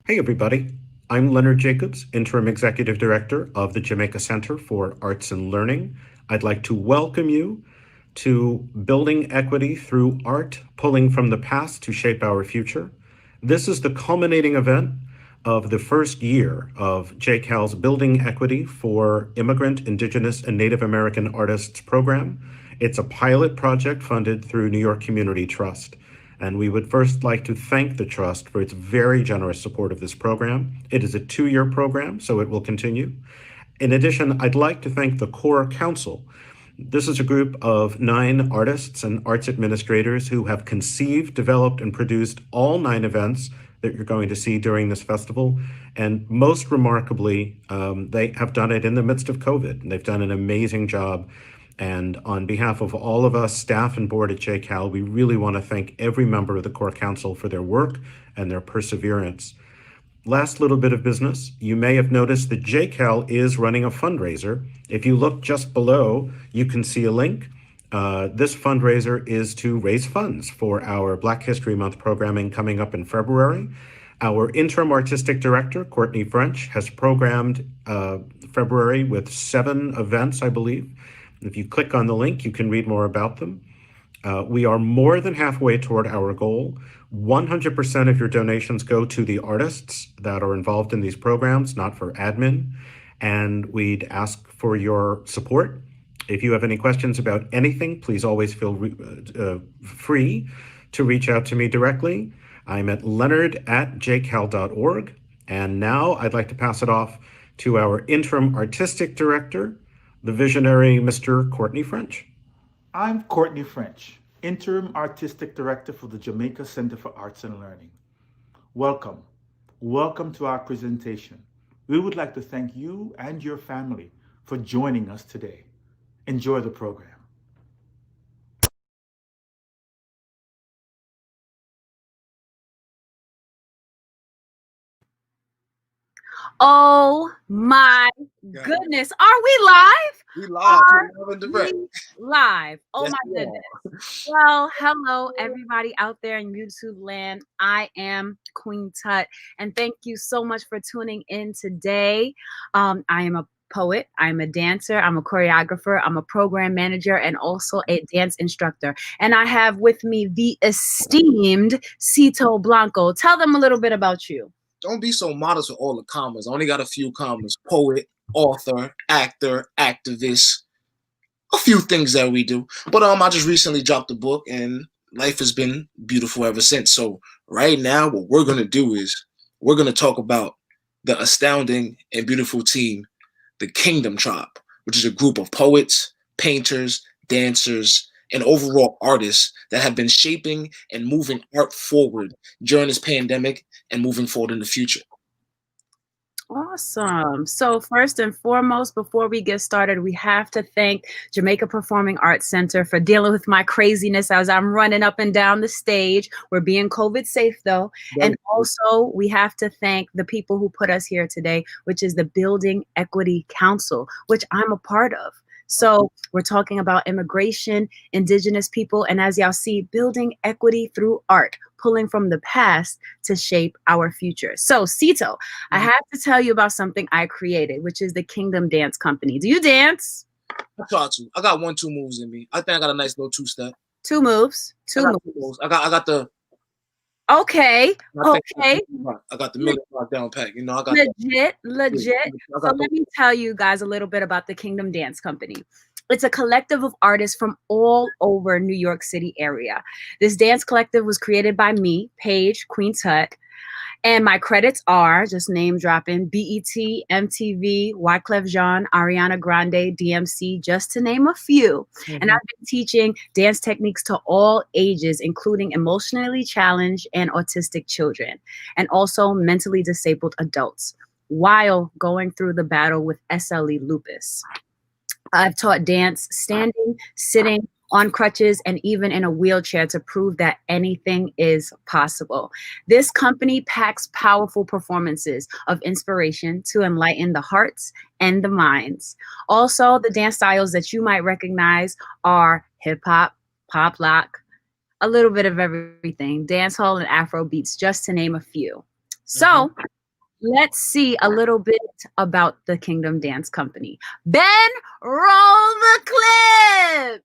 Hey, everybody. I'm Leonard Jacobs, Interim Executive Director of the Jamaica Center for Arts and Learning. I'd like to welcome you to Building Equity Through Art, Pulling from the Past to Shape Our Future. This is the culminating event of the first year of JCAL's Building Equity for Immigrant, Indigenous, and Native American Artists program. It's a pilot project funded through New York Community Trust. And we would first like to thank the Trust for its very generous support of this program. It is a 2-year program, so it will continue. In addition, I'd like to thank the Core Council. This is a group of 9 artists and arts administrators who have conceived, developed, and produced all 9 events that you're going to see during this festival. And most remarkably, they have done it in the midst of COVID, and they've done an amazing job. And on behalf of all of us, staff and board at JCAL, we really want to thank every member of the Core Council for their work and their perseverance. Last little bit of business, you may have noticed that JCAL is running a fundraiser. If you look just below, you can see a link. This fundraiser is to raise funds for our Black History Month programming coming up in February. Our interim artistic director, Courtney French, has programmed February with 7 events, I believe. If you click on the link, you can read more about them. We are more than halfway toward our goal. 100% of your donations go to the artists that are involved in these programs, not for admin. And we'd ask for your support. If you have any questions about anything, please always feel free to reach out to me directly. I'm at leonard@jcal.org. And now I'd like to pass it off to our interim artistic director, the visionary Mr. Courtney French. I'm Courtney French, Interim Artistic Director for the Jamaica Center for Arts and Learning. Welcome. Welcome to our presentation. We would like to thank you and your family for joining us today. Enjoy the program. Oh my goodness. Are we live? We live. Are We're live and direct. we live? Oh Yes, my we are. goodness. Well, hello everybody out there in YouTube land. I am Queen Tut, and thank you so much for tuning in today. I am a poet, I'm a dancer, I'm a choreographer, I'm a program manager, and also a dance instructor. And I have with me the esteemed Cito Blanko. Tell them a little bit about you. Don't be so modest with all the commas. I only got a few commas. Poet, author, actor, activist, a few things that we do. But I just recently dropped a book and life has been beautiful ever since. So right now, what we're gonna do is we're gonna talk about the astounding and beautiful team, the Kingdom Tribe, which is a group of poets, painters, dancers, and overall artists that have been shaping and moving art forward during this pandemic and moving forward in the future. Awesome. So first and foremost, before we get started, we have to thank Jamaica Performing Arts Center for dealing with my craziness as I'm running up and down the stage. We're being COVID safe though. And also we have to thank the people who put us here today, which is the Building Equity Council, which I'm a part of. So we're talking about immigration, indigenous people, and as y'all see, building equity through art, pulling from the past to shape our future. So Cito, I have to tell you about something I created, which is the Kingdom Dance Company. Do you dance? I try to. I got 1-2 moves in me. I think I got a nice little 2-step. 2 moves. 2 moves. I got the. Okay. Okay. I got the million down pat. You know, I got legit. So let me tell you guys a little bit about the Kingdom Dance Company. It's a collective of artists from all over New York City area. This dance collective was created by me, Paige, Queen Tut. And my credits are, just name dropping, BET, MTV, Wyclef Jean, Ariana Grande, DMC, just to name a few. And I've been teaching dance techniques to all ages, including emotionally challenged and autistic children, and also mentally disabled adults, while going through the battle with SLE lupus. I've taught dance standing, sitting, on crutches, and even in a wheelchair to prove that anything is possible. This company packs powerful performances of inspiration to enlighten the hearts and the minds. Also, the dance styles that you might recognize are hip hop, pop lock, a little bit of everything, dance hall and Afro beats, just to name a few. So let's see a little bit about the Kingdom Dance Company. Ben, roll the clip.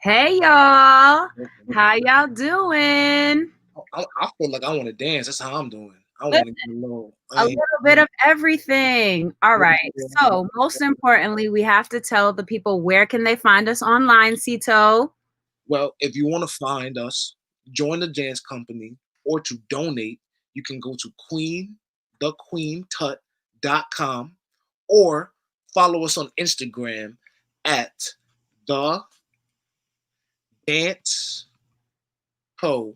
Hey y'all, how y'all doing? I feel like I want to dance. That's how I'm doing. I want to get a little bit of everything. All right. So most importantly, we have to tell the people where can they find us online, Cito? Well, if you want to find us, join the dance company, or to donate, you can go to thequeentut.com or follow us on Instagram at the dance co.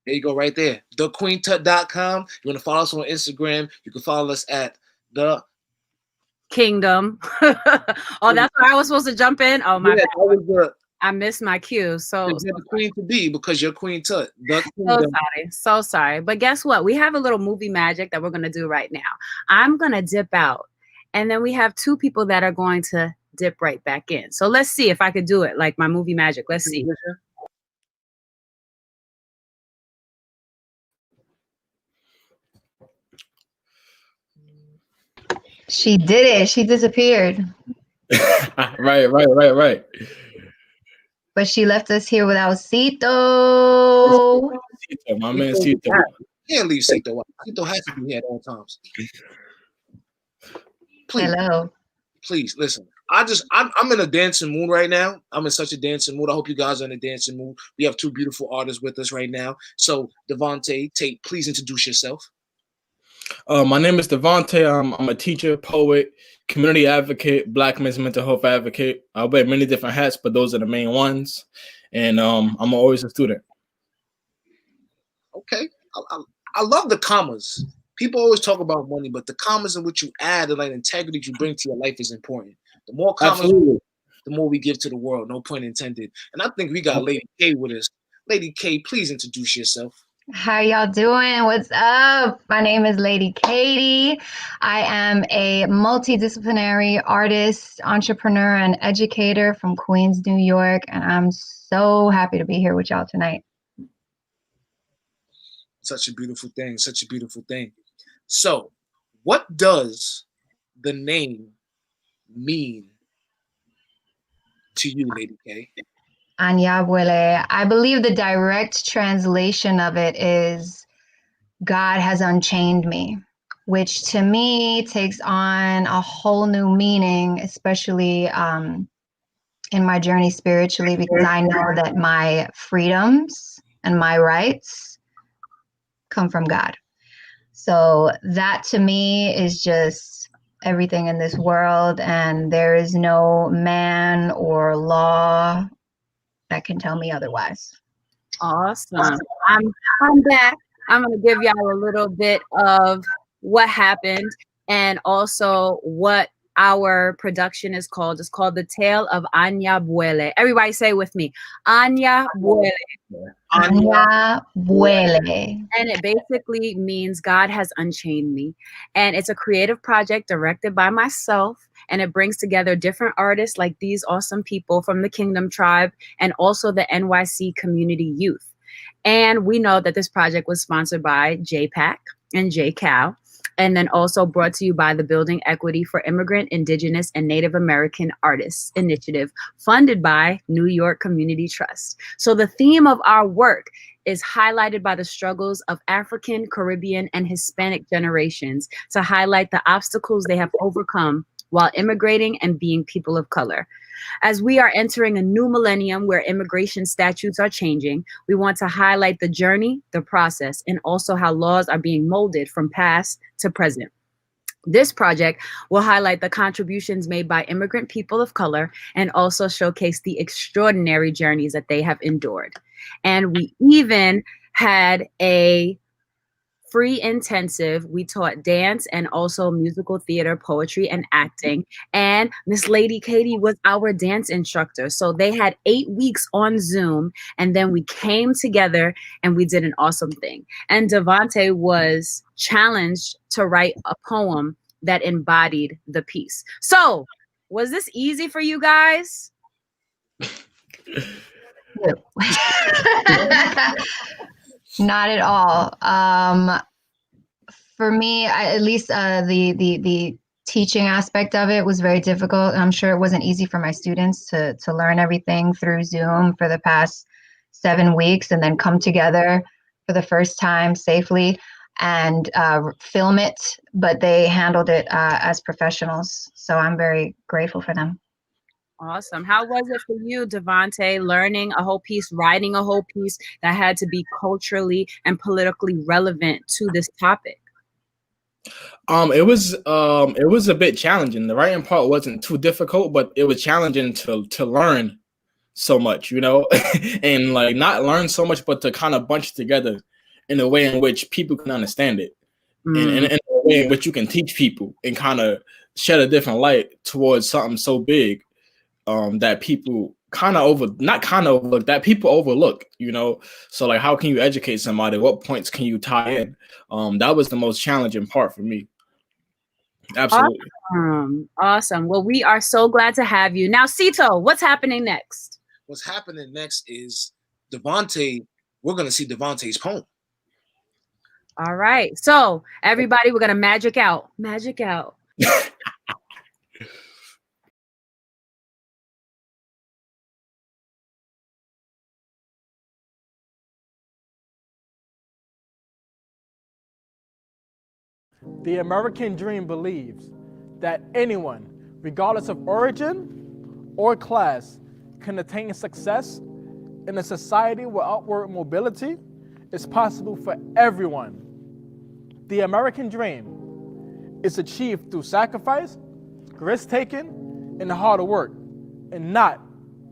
There you go, right there. Thequeentut.com. You want to follow us on Instagram, you can follow us at the Kingdom. Oh, that's where I was supposed to jump in. Oh my bad. I missed my cue. So you're the queen to be because you're Queen Tut. So sorry. But guess what? We have a little movie magic that we're gonna do right now. I'm gonna dip out, and then we have two people that are going to dip right back in. So let's see if I could do it like my movie magic. Let's see. She did it. She disappeared. Right. But she left us here without Cito. My man Cito. Can't leave Cito out. Cito has to be here at all times. Please. Hello. please listen. I'm in a dancing mood right now. I'm in such a dancing mood. I hope you guys are in a dancing mood. We have two beautiful artists with us right now. So Devontae, Tate, please introduce yourself. My name is Devontae. I'm a teacher, poet, community advocate, Black men's mental health advocate. I wear many different hats, but those are the main ones. And I'm always a student. Okay, I love the commas. People always talk about money, but the commas in which you add and like integrity you bring to your life is important. The more commas, Absolutely. the more we give to the world. No pun intended. And I think we got Lady K with us. Lady K, please introduce yourself. How y'all doing? What's up? My name is Lady Katie. I am a multidisciplinary artist, entrepreneur, and educator from Queens, New York, and I'm so happy to be here with y'all tonight. Such a beautiful thing. Such a beautiful thing. So, what does the name mean to you, Lady K? Anyabwile. I believe the direct translation of it is God has unchained me, which to me takes on a whole new meaning, especially in my journey spiritually, because I know that my freedoms and my rights come from God. So that to me is just everything in this world, and there is no man or law that can tell me otherwise. Awesome. I'm back. I'm gonna give y'all a little bit of what happened and also what our production is called. It's called The Tale of Anyabwile. Everybody say with me, Anyabwile. Anyabwile. And it basically means God has unchained me. And it's a creative project directed by myself. And it brings together different artists like these awesome people from the Kingdom Tribe and also the NYC community youth. And we know that this project was sponsored by JPAC and JCal, and then also brought to you by the Building Equity for Immigrant, Indigenous, and Native American Artists Initiative, funded by New York Community Trust. So the theme of our work is highlighted by the struggles of African, Caribbean, and Hispanic generations to highlight the obstacles they have overcome while immigrating and being people of color. As we are entering a new millennium where immigration statutes are changing, we want to highlight the journey, the process, and also how laws are being molded from past to present. This project will highlight the contributions made by immigrant people of color and also showcase the extraordinary journeys that they have endured. And we even had a free intensive. We taught dance and also musical theater, poetry, and acting. And Miss Lady Katie was our dance instructor. So they had 8 weeks on Zoom, and then we came together and we did an awesome thing. And Devontae was challenged to write a poem that embodied the piece. So was this easy for you guys? Not at all. For me, at least the teaching aspect of it was very difficult. I'm sure it wasn't easy for my students to learn everything through Zoom for the past 7 weeks and then come together for the first time safely and film it, but they handled it as professionals. So I'm very grateful for them. Awesome. How was it for you, Devontae, learning a whole piece, writing a whole piece that had to be culturally and politically relevant to this topic? It was a bit challenging. The writing part wasn't too difficult, but it was challenging to learn so much, you know, and like not learn so much, but to kind of bunch together in a way in which people can understand it, and in a way in which you can teach people and kind of shed a different light towards something so big that people that people overlook, you know. So like, how can you educate somebody? What points can you tie in? That was the most challenging part for me. Absolutely. Awesome. Well, we are so glad to have you. Now, Cito, what's happening next? What's happening next is Devontae. We're going to see Devontae's poem. All right. So everybody, we're going to magic out. Magic out. The American dream believes that anyone, regardless of origin or class, can attain success in a society where upward mobility is possible for everyone. The American dream is achieved through sacrifice, risk-taking, and hard work, and not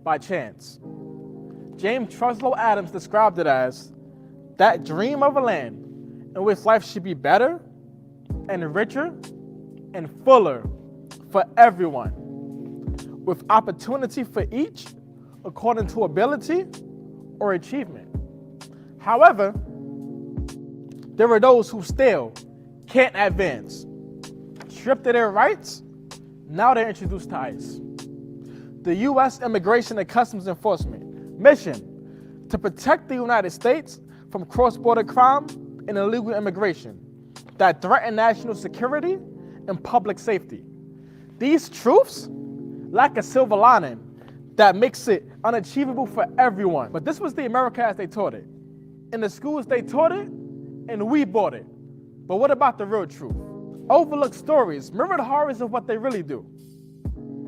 by chance. James Truslow Adams described it as that dream of a land in which life should be better and richer and fuller for everyone, with opportunity for each according to ability or achievement. However, there are those who still can't advance. Stripped of their rights, now they're introduced to ICE. The U.S. Immigration and Customs Enforcement mission to protect the United States from cross-border crime and illegal immigration that threaten national security and public safety. These truths lack a silver lining that makes it unachievable for everyone. But this was the America as they taught it. In the schools they taught it, and we bought it. But what about the real truth? Overlooked stories, mirrored horrors of what they really do.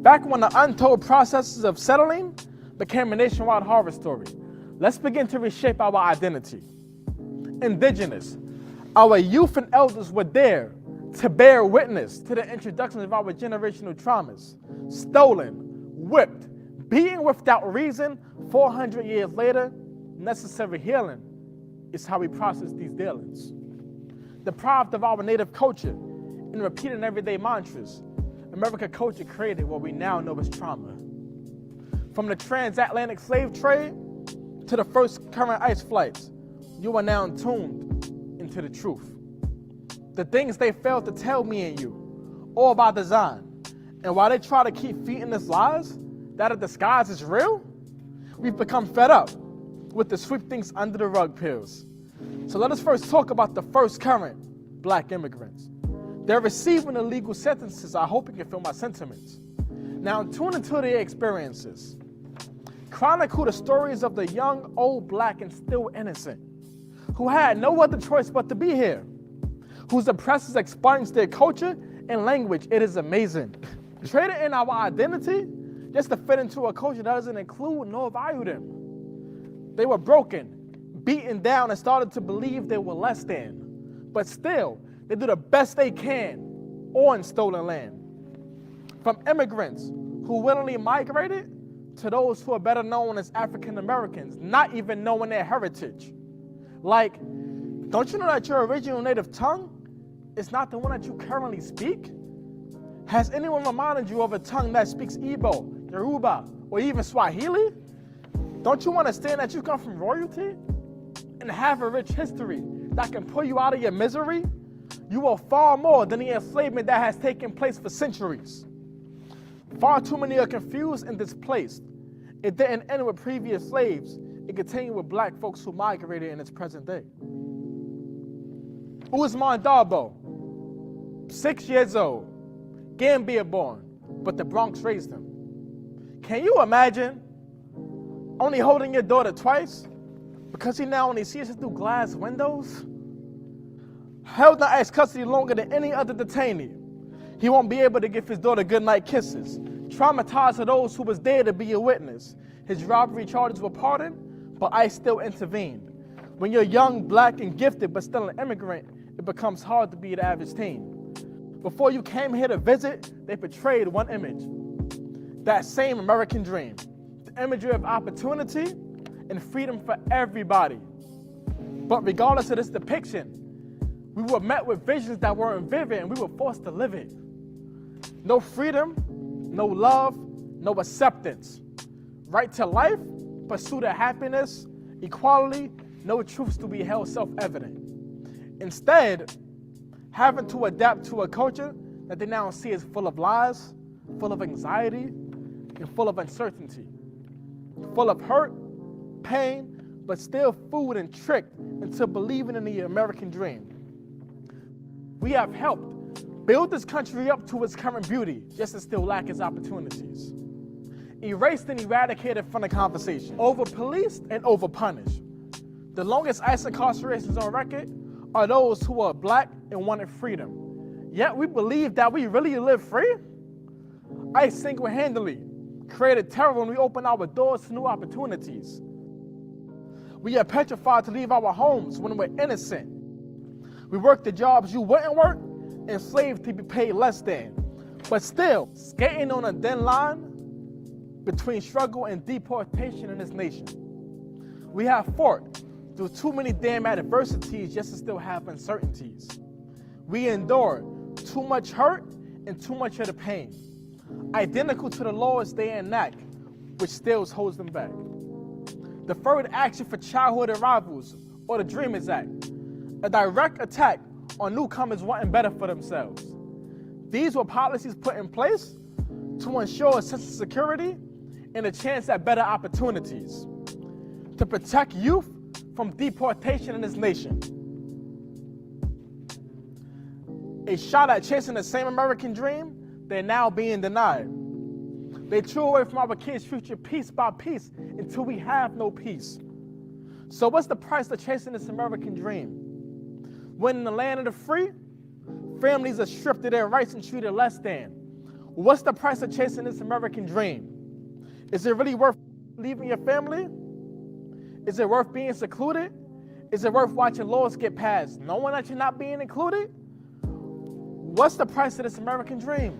Back when the untold processes of settling became a nationwide horror story, let's begin to reshape our identity. Indigenous, our youth and elders were there to bear witness to the introduction of our generational traumas. Stolen, whipped, beaten without reason, 400 years later, necessary healing is how we process these dealings. Deprived of our native culture and repeating everyday mantras, American culture created what we now know as trauma. From the transatlantic slave trade to the first current ICE flights, you are now tuned into the truth. The things they failed to tell me and you, all by design. And while they try to keep feeding us lies that a disguise is real, we've become fed up with the sweep things under the rug pills. So let us first talk about the first current black immigrants. They're receiving illegal sentences. I hope you can feel my sentiments. Now tune into their experiences. Chronicle the stories of the young, old, black, and still innocent, who had no other choice but to be here, whose oppressors expunged their culture and language. It is amazing. Traded in our identity just to fit into a culture that doesn't include nor value them. They were broken, beaten down, and started to believe they were less than. But still, they do the best they can on stolen land. From immigrants who willingly migrated to those who are better known as African Americans, not even knowing their heritage. Like, don't you know that your original native tongue is not the one that you currently speak? Has anyone reminded you of a tongue that speaks Igbo, Yoruba, or even Swahili? Don't you understand that you come from royalty and have a rich history that can pull you out of your misery? You are far more than the enslavement that has taken place for centuries. Far too many are confused and displaced. It didn't end with previous slaves. It continued with black folks who migrated in its present day. Usman Darbo, 6 years old, Gambia born, but the Bronx raised him. Can you imagine only holding your daughter twice because he now only sees her through glass windows? Held in ICE custody longer than any other detainee. He won't be able to give his daughter goodnight kisses. Traumatized to those who was there to be a witness. His robbery charges were pardoned, but ICE still intervened. When you're young, black, and gifted, but still an immigrant, it becomes hard to be the average teen. Before you came here to visit, they portrayed one image. That same American dream. The imagery of opportunity and freedom for everybody. But regardless of this depiction, we were met with visions that weren't vivid and we were forced to live it. No freedom, no love, no acceptance. Right to life, pursuit of happiness, equality, no truths to be held self-evident. Instead, having to adapt to a culture that they now see as full of lies, full of anxiety, and full of uncertainty. Full of hurt, pain, but still fooled and tricked into believing in the American dream. We have helped build this country up to its current beauty, just to still lack its opportunities. Erased and eradicated from the conversation. Over-policed and over-punished. The longest ICE incarcerations on record are those who are black and wanted freedom. Yet we believe that we really live free? I single-handedly created terror when we opened our doors to new opportunities. We are petrified to leave our homes when we're innocent. We work the jobs you wouldn't work, enslaved to be paid less than, but still skating on a thin line between struggle and deportation in this nation. We have fought through too many damn adversities just to still have uncertainties. We endure too much hurt and too much of the pain, identical to the laws they enact, which still holds them back. Deferred action for childhood arrivals, or the Dreamers Act, a direct attack on newcomers wanting better for themselves. These were policies put in place to ensure a sense of security and a chance at better opportunities, to protect youth from deportation in this nation. A shot at chasing the same American dream, they're now being denied. They chew away from our kids' future piece by piece until we have no peace. So what's the price of chasing this American dream? When in the land of the free, families are stripped of their rights and treated less than. What's the price of chasing this American dream? Is it really worth leaving your family? Is it worth being secluded? Is it worth watching laws get passed, knowing that you're not being included? What's the price of this American dream?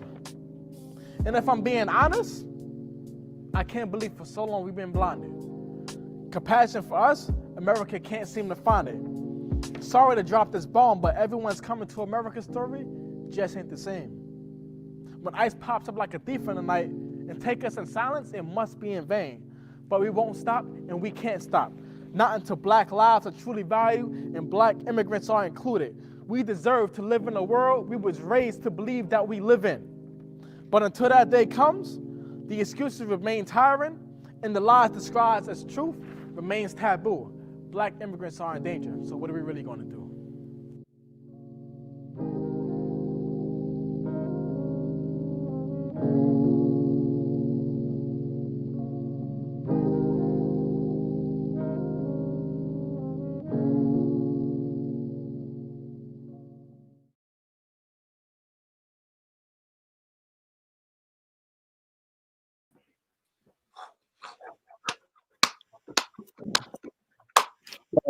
And if I'm being honest, I can't believe for so long we've been blinded. Compassion for us, America can't seem to find it. Sorry to drop this bomb, but everyone's coming to America's story just ain't the same. When ICE pops up like a thief in the night and take us in silence, it must be in vain. But we won't stop and we can't stop. Not until black lives are truly valued and black immigrants are included. We deserve to live in a world we was raised to believe that we live in. But until that day comes, the excuses remain tiring and the lies described as truth remains taboo. Black immigrants are in danger, so what are we really going to do?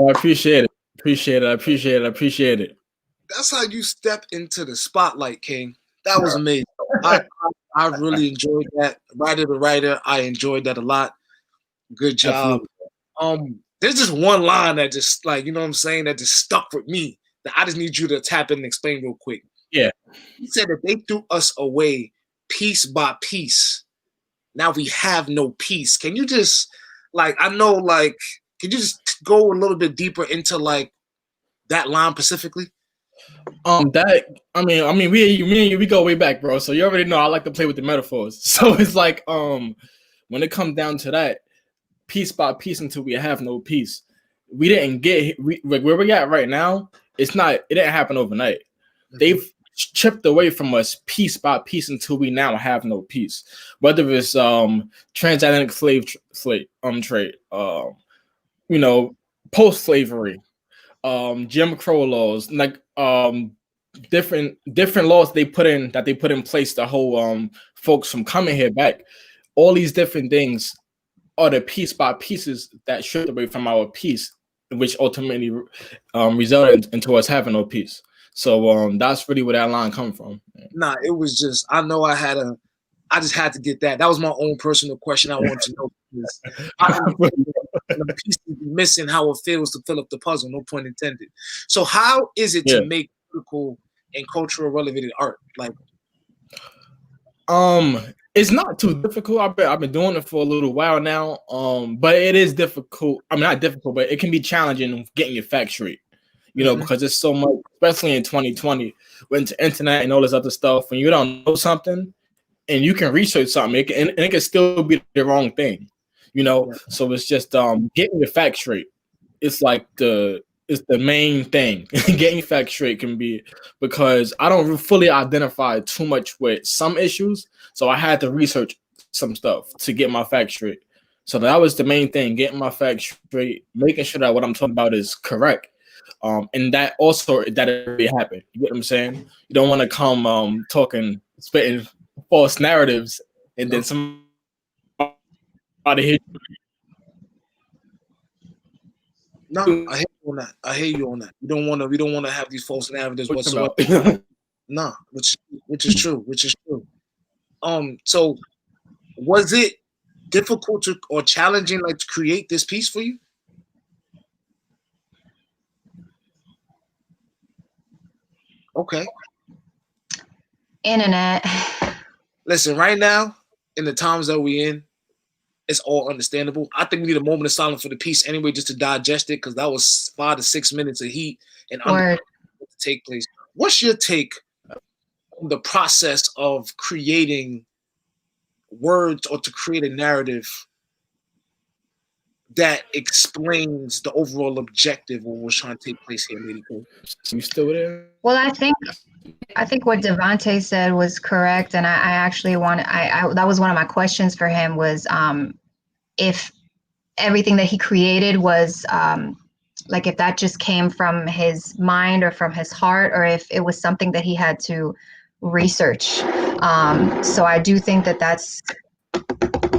I appreciate it. Appreciate it. That's how you step into the spotlight, King. That was amazing. I really enjoyed that. Writer to writer, I enjoyed that a lot. Good job. Absolutely. There's just one line that just like, you know what I'm saying, that just stuck with me that I just need you to tap in and explain real quick. Yeah. He said that they threw us away piece by piece. Now we have no peace. Can you just can you just go a little bit deeper into like that line specifically? We go way back, bro. So you already know I like to play with the metaphors. So it's like when it comes down to that, piece by piece until we have no peace. We didn't get where we're at right now. It didn't happen overnight. Mm-hmm. They've chipped away from us piece by piece until we now have no peace. Whether it's transatlantic slave trade, post-slavery, Jim Crow laws, like different laws they put in place to hold folks from coming here back. All these different things are the piece by pieces that stripped away from our peace, which ultimately resulted into us having no peace. So that's really where that line come from. Nah, it was just, I know I just had to get that. That was my own personal question I wanted to know. The piece is missing how it feels to fill up the puzzle, no pun intended. So how is it to make political and cultural relevant art? Like, it's not too difficult. I've been doing it for a little while now. But it is difficult. I mean, not difficult, but it can be challenging getting your facts straight. You know, because it's so much, especially in 2020, with the internet and all this other stuff. When you don't know something, and you can research something, it can still be the wrong thing. You know, so it's just getting your facts straight. It's like it's the main thing. Getting your facts straight can be, because I don't fully identify too much with some issues, so I had to research some stuff to get my facts straight. So that was the main thing: getting my facts straight, making sure that what I'm talking about is correct. And that also, that it really happened. You get what I'm saying? You don't want to come spitting false narratives, and then somebody hit. No, I hear you on that. I hear you on that. We don't want to have these false narratives whatsoever. No, which is true. So was it difficult or challenging, like, to create this piece for you? Okay. Internet. Listen, right now, in the times that we're in, it's all understandable. I think we need a moment of silence for the piece anyway, just to digest it, because that was 5 to 6 minutes of heat and to take place. What's your take on the process of creating words or to create a narrative that explains the overall objective of what was trying to take place here, Lady Cole? You still there? Well, I think what Devontae said was correct, and I actually that was one of my questions for him was if everything that he created was like if that just came from his mind or from his heart, or if it was something that he had to research. So I do think that that's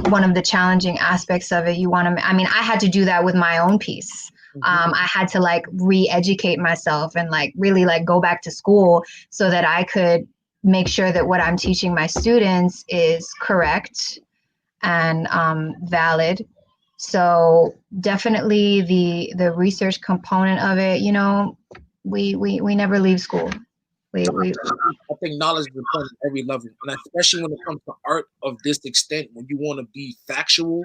one of the challenging aspects of it. I had to do that with my own piece. I had to like re-educate myself and like really like go back to school so that I could make sure that what I'm teaching my students is correct and valid. So definitely the research component of it, you know, we never leave school. I think knowledge is important at every level, and especially when it comes to art of this extent, when you want to be factual,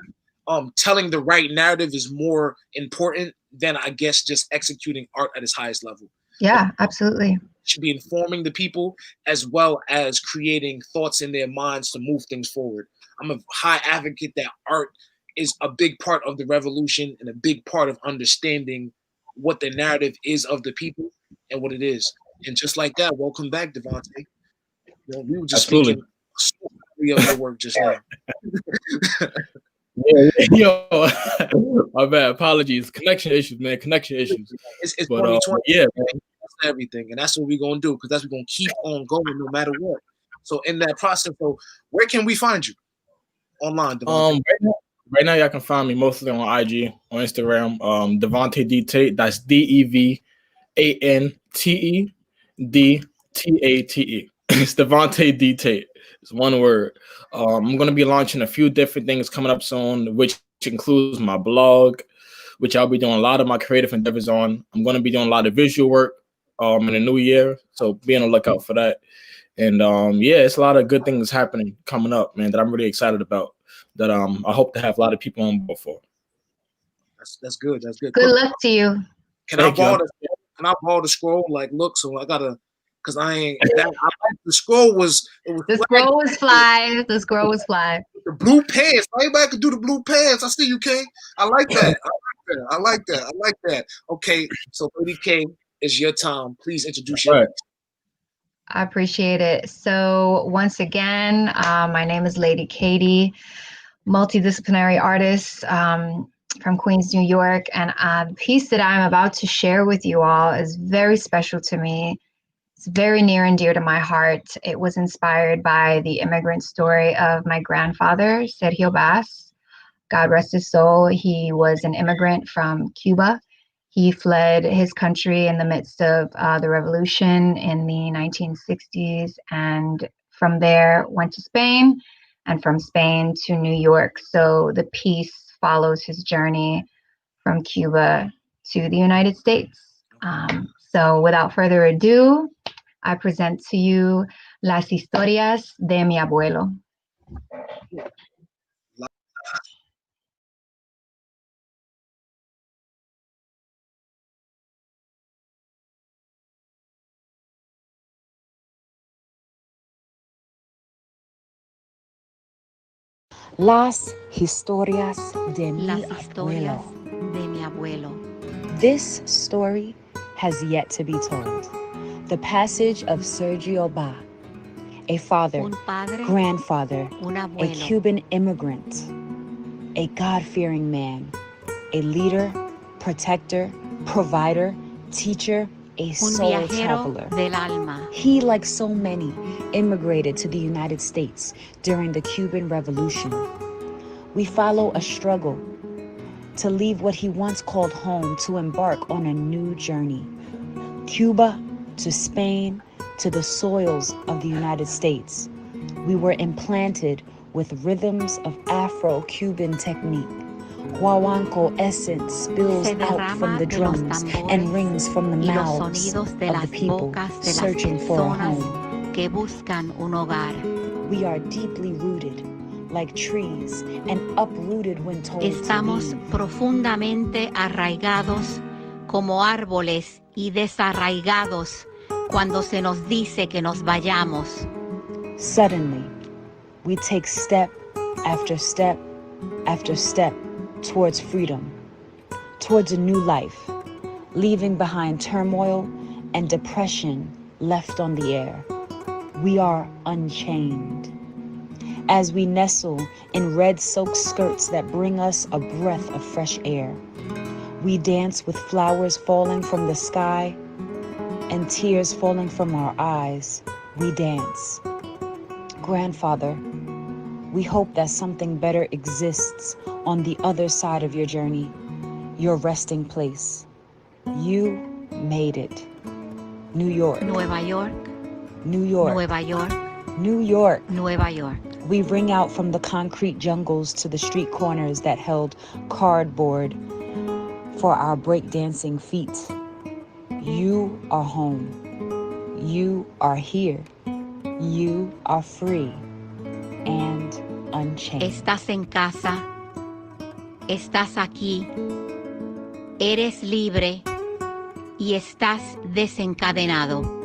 telling the right narrative is more important than, I guess, just executing art at its highest level. Yeah, absolutely. You should be informing the people as well as creating thoughts in their minds to move things forward. I'm a high advocate that art is a big part of the revolution and a big part of understanding what the narrative is of the people and what it is. And just like that, welcome back, Devontae. We were just speaking of your work just now. Yo, my bad. Apologies. Connection issues, man. Connection issues. It's 2020. Yeah, man. That's everything, and that's what we're gonna do, because that's what we're gonna keep on going no matter what. So in that process, so where can we find you online, Devontae? Right now, y'all can find me mostly on IG, on Instagram. Devontae D Tate. That's DEVANTEDTATE. It's Devontae D Tate. It's one word. I'm going to be launching a few different things coming up soon, which includes my blog, which I'll be doing a lot of my creative endeavors on. I'm going to be doing a lot of visual work in the new year, so be on the lookout for that. And yeah, it's a lot of good things happening coming up, man, that I'm really excited about, that I hope to have a lot of people on board for. That's good. That's good. Good luck to you. Can I borrow the scroll? Like, look, so I gotta, because I ain't that. The scroll was fly. The scroll was fly. The blue pants. Everybody could do the blue pants. I see you, K. I like that. I like that. Okay, so Lady K, it's your time. Please introduce yourself. I appreciate it. So once again, my name is Lady Katie, multidisciplinary artist from Queens, New York. And the piece that I'm about to share with you all is very special to me. It's very near and dear to my heart. It was inspired by the immigrant story of my grandfather, Sergio Bass. God rest his soul. He was an immigrant from Cuba. He fled his country in the midst of the revolution in the 1960s, and from there went to Spain, and from Spain to New York. So the piece follows his journey from Cuba to the United States. So without further ado, I present to you Las Historias de Mi Abuelo. Las historias de mi abuelo. This story has yet to be told. The passage of Sergio Ba, a father, grandfather, a Cuban immigrant, a God-fearing man, a leader, protector, provider, teacher, a soul traveler. Del alma. He, like so many, immigrated to the United States during the Cuban Revolution. We follow a struggle to leave what he once called home to embark on a new journey. Cuba to Spain to the soils of the United States. We were implanted with rhythms of Afro-Cuban technique. Huahuanco essence spills out from the drums and rings from the mouths of the people searching for a home. Que buscan un hogar. We are deeply rooted, like trees, and uprooted when told Estamos to leave. profundamente arraigados como árboles y desarraigados cuando se nos dice que nos vayamos. Suddenly, we take step after step after step towards freedom, towards a new life, leaving behind turmoil and depression left on the air. We are unchained. As we nestle in red silk skirts that bring us a breath of fresh air, we dance with flowers falling from the sky and tears falling from our eyes. We dance. Grandfather, we hope that something better exists on the other side of your journey, your resting place. You made it. New York. Nueva York, New York. Nueva York, New York. Nueva York. We ring out from the concrete jungles to the street corners that held cardboard for our breakdancing feet. You are home. You are here. You are free and unchained. Estás en casa, estás aquí, eres libre y estás desencadenado.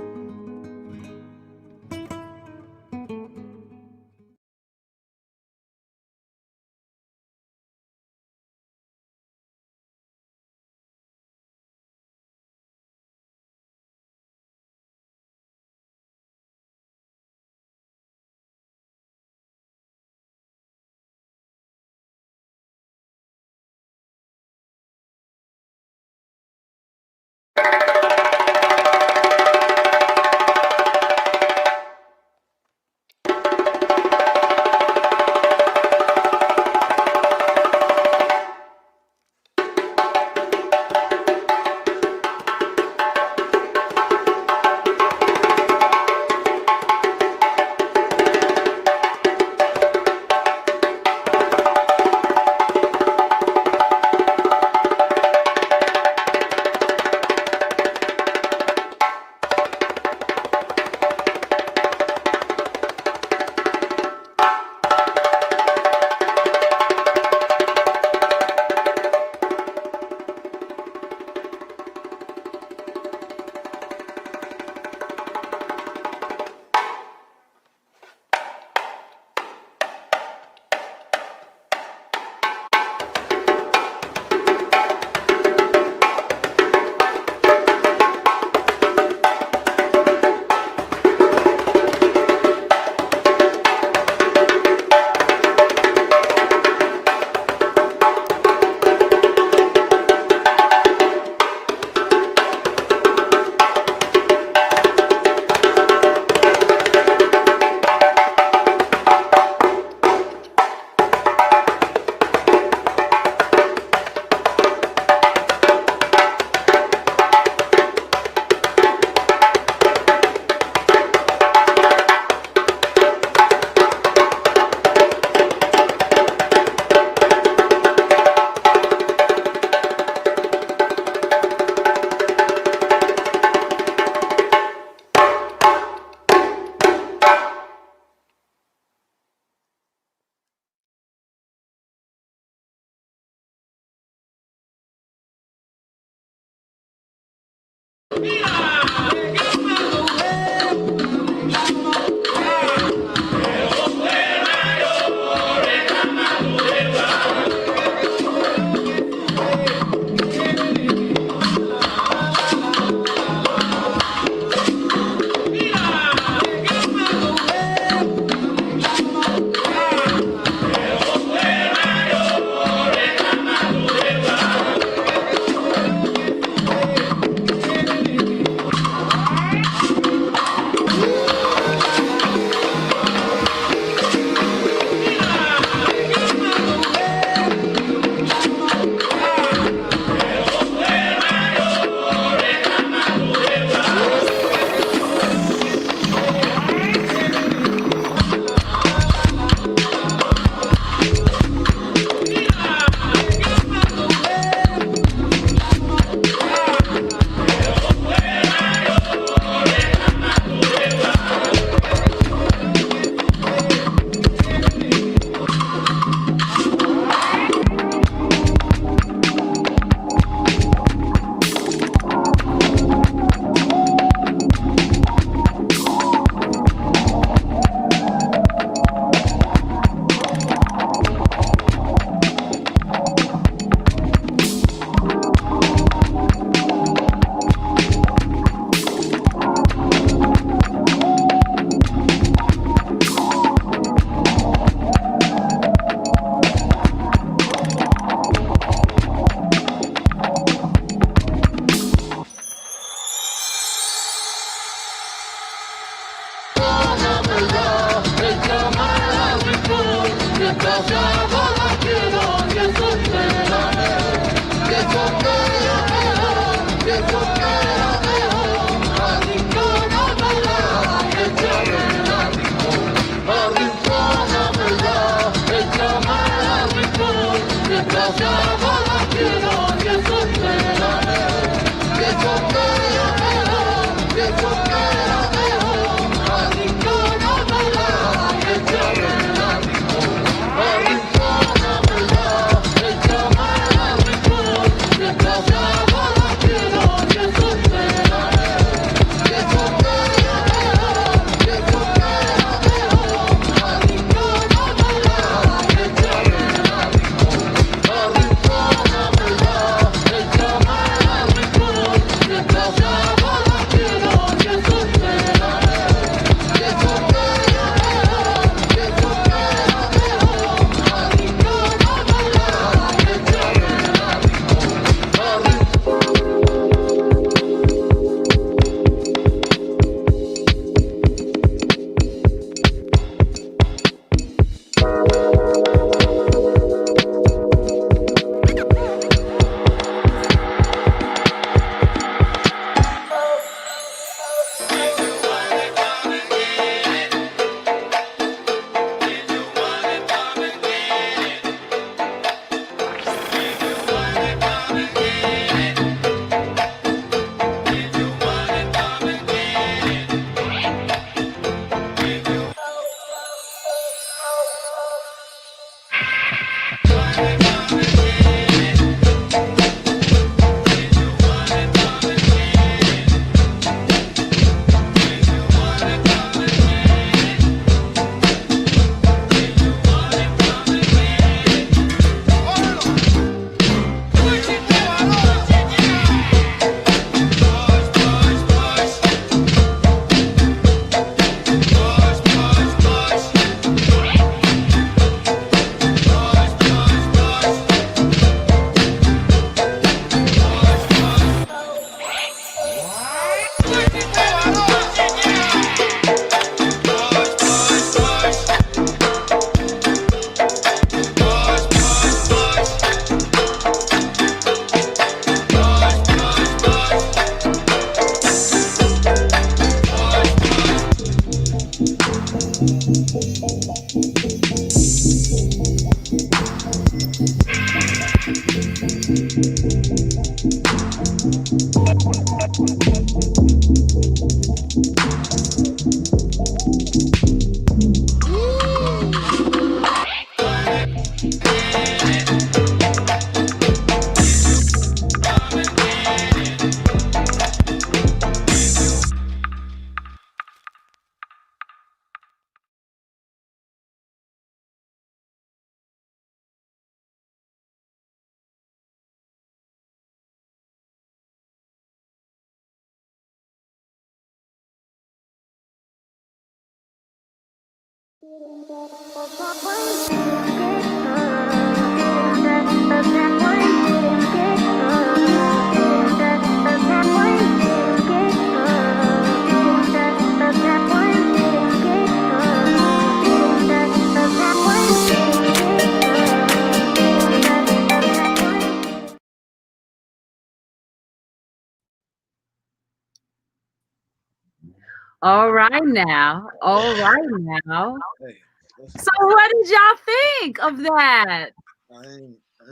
All right now. All right now. Hey, listen, So what did y'all think of that? I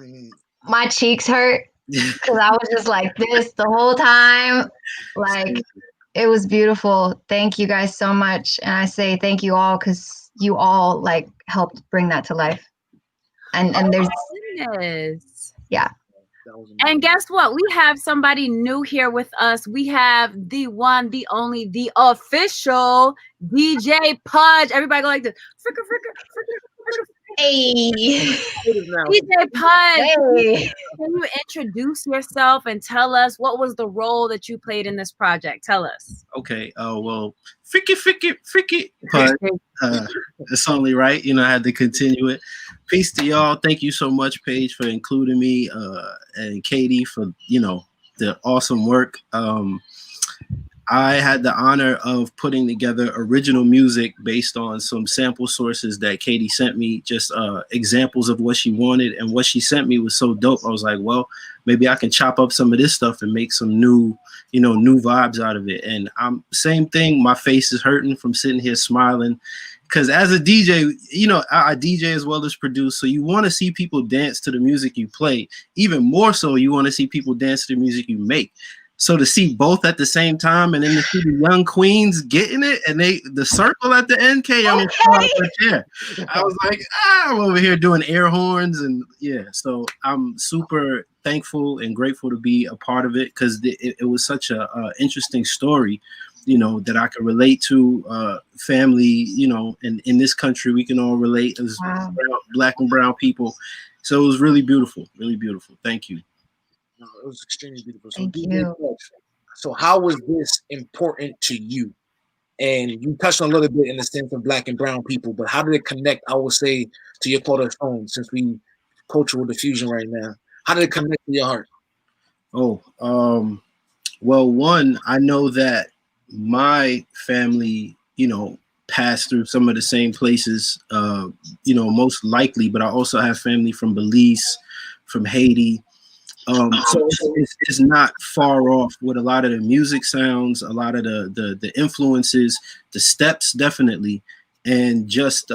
ain't, My cheeks hurt because I was just like this the whole time. Like, it was beautiful. Thank you guys so much. And I say thank you all because you all like helped bring that to life. And there's Goodness. yeah. that was And amazing. guess what? We have somebody new here with us. We have the one, the only, the official DJ Pudge. Everybody go like this. Fricker, fricker, fricker, fricker. Hey. DJ Pudge, Hey. can you introduce yourself and tell us what was the role that you played in this project? Tell us. Okay. Well, freaky. But it's only right. You know, I had to continue it. Peace to y'all. Thank you so much, Paige, for including me, and Katie for, you know, the awesome work. I had the honor of putting together original music based on some sample sources that Katie sent me, just examples of what she wanted, and what she sent me was so dope. I was like, well, maybe I can chop up some of this stuff and make some new vibes out of it. And same thing, my face is hurting from sitting here smiling, because as a DJ, I DJ as well as produce, so you want to see people dance to the music you play. Even more so, you want to see people dance to the music you make. So to see both at the same time, and then to see the young queens getting it, and the circle at the end, I almost fell out the chair. I was like, I'm over here doing air horns, and yeah. So I'm super thankful and grateful to be a part of it, because it was such a interesting story, that I could relate to. Family, and in this country, we can all relate as Black and brown people. So it was really beautiful, really beautiful. Thank you. No, it was extremely beautiful. So, Thank you. So how was this important to you? And you touched on a little bit in the sense of Black and brown people, but how did it connect, I would say, to your cornerstone, since we cultural diffusion right now? How did it connect to your heart? Oh, well, one, I know that my family, passed through some of the same places, most likely, but I also have family from Belize, from Haiti. So it's not far off with a lot of the music sounds, a lot of the influences, the steps, definitely. And just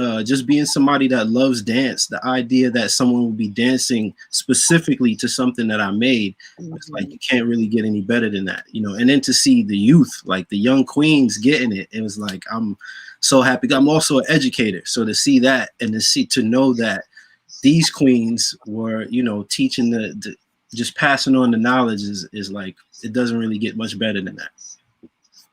being somebody that loves dance, the idea that someone will be dancing specifically to something that I made, it's like, you can't really get any better than that, and then to see the youth, like the young queens getting it, it was like, I'm so happy. I'm also an educator. So to see that, and to know that these queens were, teaching just passing on the knowledge is like, it doesn't really get much better than that.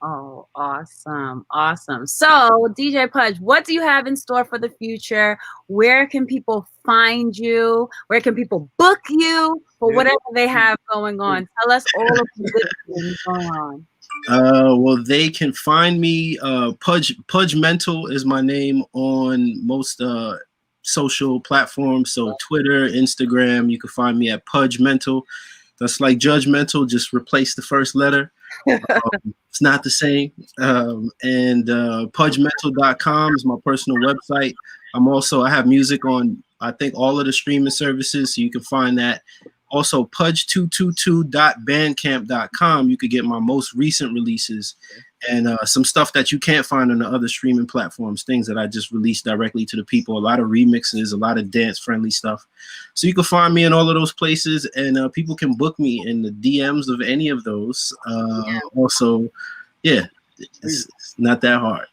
Oh, awesome. Awesome. So DJ Pudge, what do you have in store for the future? Where can people find you? Where can people book you for whatever they have going on? Tell us all of the good things going on. Well, they can find me, Pudge Mental is my name on most social platforms. So Twitter, Instagram, you can find me at Pudge Mental. That's like judgmental, just replace the first letter. It's not the same. And pudgemental.com is my personal website. I have music on, I think, all of the streaming services, so you can find that. Also, pudge222.bandcamp.com, you could get my most recent releases and some stuff that you can't find on the other streaming platforms, things that I just released directly to the people, a lot of remixes, a lot of dance-friendly stuff. So you can find me in all of those places, and people can book me in the DMs of any of those. Also, yeah, it's not that hard.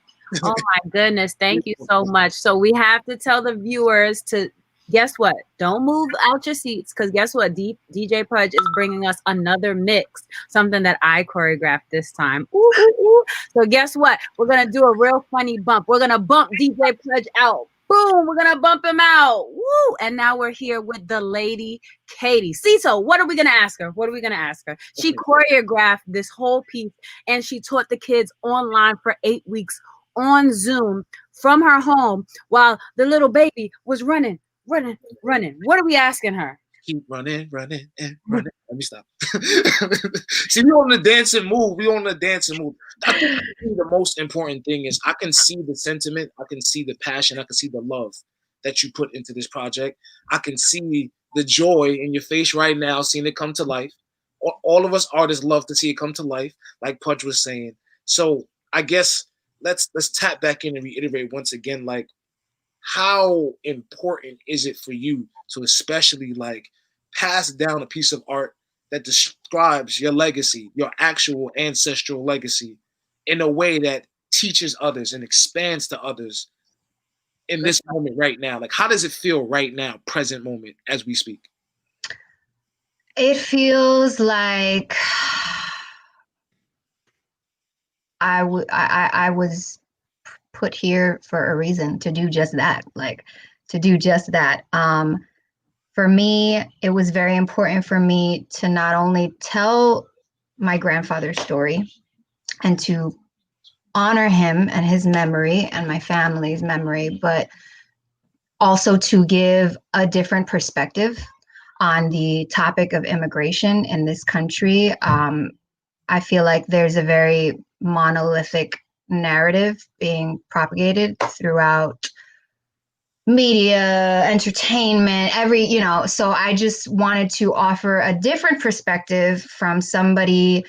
Oh my goodness, thank you so much. So we have to tell the viewers to, guess what? Don't move out your seats, because guess what? DJ Pudge is bringing us another mix, something that I choreographed this time. Ooh, ooh, ooh. So guess what? We're going to do a real funny bump. We're going to bump DJ Pudge out. Boom, we're going to bump him out. Woo! And now we're here with the lady, Katie. Cito, what are we going to ask her? What are we going to ask her? She choreographed this whole piece, and she taught the kids online for 8 weeks on Zoom from her home while the little baby was running. What are we asking her? Keep running, and running. Let me stop. See, we on the dancing move. I think the most important thing is I can see the sentiment, I can see the passion, I can see the love that you put into this project. I can see the joy in your face right now, seeing it come to life. All of us artists love to see it come to life, like Pudge was saying. So I guess let's tap back in and reiterate once again, like, how important is it for you to especially like pass down a piece of art that describes your legacy, your actual ancestral legacy, in a way that teaches others and expands to others in this moment right now? Like, how does it feel right now, present moment, as we speak? It feels like I was put here for a reason, to do just that, For me, it was very important for me to not only tell my grandfather's story and to honor him and his memory and my family's memory, but also to give a different perspective on the topic of immigration in this country. I feel like there's a very monolithic narrative being propagated throughout media, entertainment, so I just wanted to offer a different perspective from somebody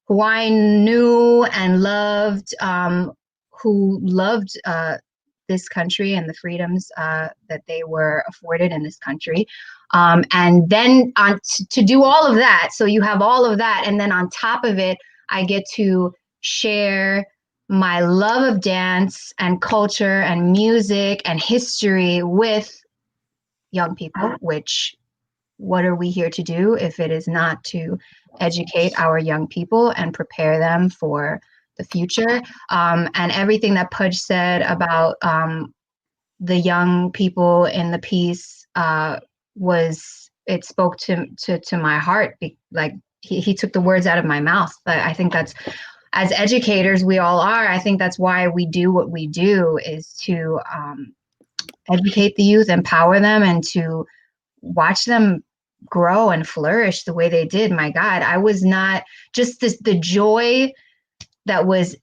who I knew and loved, who loved this country and the freedoms that they were afforded in this country. And then to do all of that, so you have all of that, and then on top of it, I get to share my love of dance and culture and music and history with young people, which what are we here to do if it is not to educate our young people and prepare them for the future? And everything that Pudge said about the young people in the piece it spoke to my heart. Like he took the words out of my mouth. But I think that's, as educators, we all are. I think that's why we do what we do, is to educate the youth, empower them, and to watch them grow and flourish the way they did. My God, I was not just the joy that was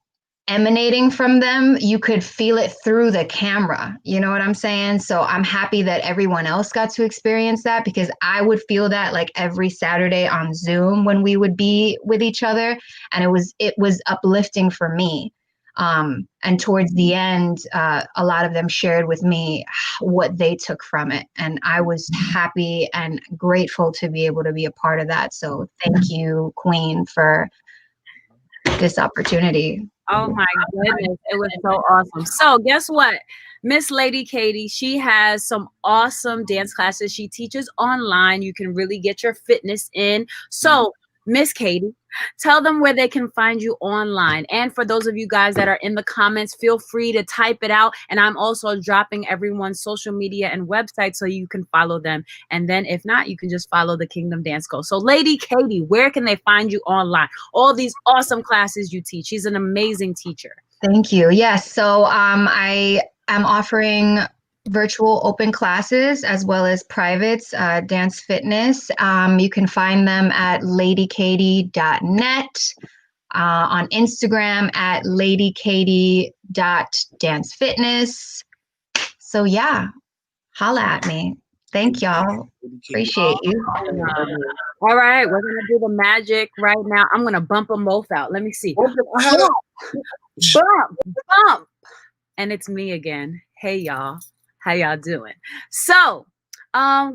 emanating from them. You could feel it through the camera. You know what I'm saying? So I'm happy that everyone else got to experience that, because I would feel that like every Saturday on Zoom when we would be with each other. And it was uplifting for me. And towards the end, a lot of them shared with me what they took from it. And I was happy and grateful to be able to be a part of that. So thank you, Queen, for this opportunity. Oh my goodness, it was so awesome. So guess what? Miss Lady Katie, she has some awesome dance classes. She teaches online. You can really get your fitness in. So Miss Katie, tell them where they can find you online. And for those of you guys that are in the comments, feel free to type it out. And I'm also dropping everyone's social media and website so you can follow them. And then if not, you can just follow the Kingdom Dance Co. So Lady Katie, where can they find you online? All these awesome classes you teach. She's an amazing teacher. Thank you. Yes. So I am offering virtual open classes as well as privates, dance fitness. You can find them at ladykatie.net, on Instagram at ladykatie.dancefitness. So yeah, holla at me. Thank y'all. Appreciate you. All right, we're gonna do the magic right now. I'm gonna bump them both out. Let me see. Bump. And it's me again. Hey y'all. How y'all doing? So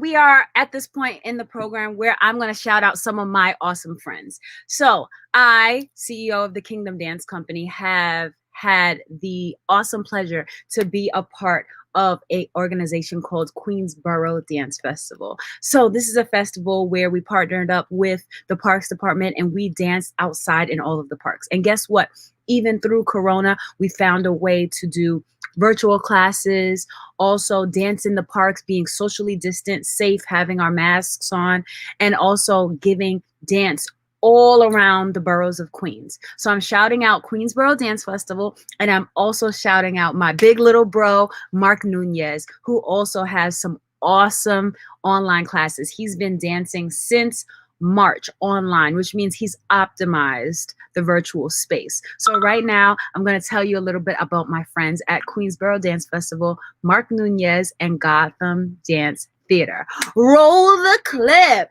we are at this point in the program where I'm going to shout out some of my awesome friends. So I, CEO of the Kingdom Dance Company, have had the awesome pleasure to be a part of an organization called Queensboro Dance Festival. So this is a festival where we partnered up with the Parks Department and we danced outside in all of the parks. And guess what? Even through Corona, we found a way to do virtual classes, also dance in the parks, being socially distant, safe, having our masks on, and also giving dance all around the boroughs of Queens. So I'm shouting out Queensboro Dance Festival, and I'm also shouting out my big little bro, Mark Nunez, who also has some awesome online classes. He's been dancing since March online, which means he's optimized the virtual space. So right now, I'm going to tell you a little bit about my friends at Queensboro Dance Festival, Mark Nunez and Gotham Dance Theater. Roll the clip.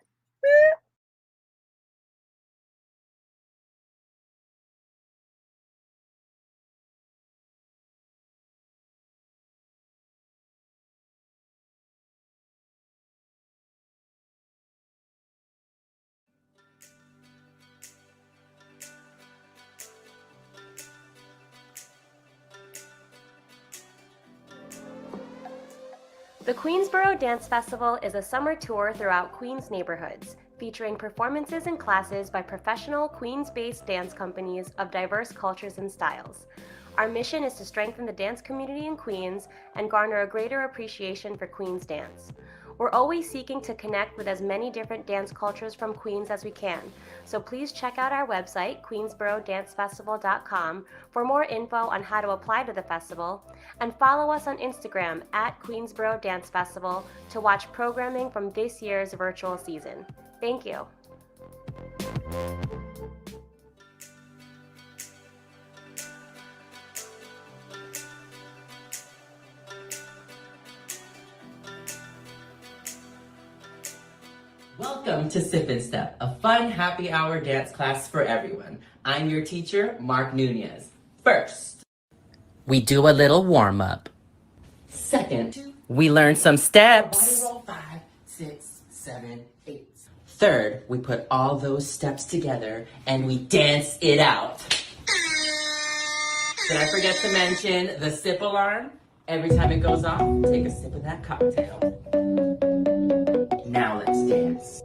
The Queensboro Dance Festival is a summer tour throughout Queens neighborhoods, featuring performances and classes by professional Queens-based dance companies of diverse cultures and styles. Our mission is to strengthen the dance community in Queens and garner a greater appreciation for Queens dance. We're always seeking to connect with as many different dance cultures from Queens as we can, so please check out our website, queensborodancefestival.com, for more info on how to apply to the festival, and follow us on Instagram at Queensboro Dance Festival to watch programming from this year's virtual season. Thank you. Welcome to Sip and Step, a fun happy hour dance class for everyone. I'm your teacher, Mark Nunez. First, we do a little warm-up. Second, we learn some steps. Body roll 5, 6, 7, 8. Third, we put all those steps together and we dance it out. Did I forget to mention the sip alarm? Every time it goes off, take a sip of that cocktail. Now let's dance.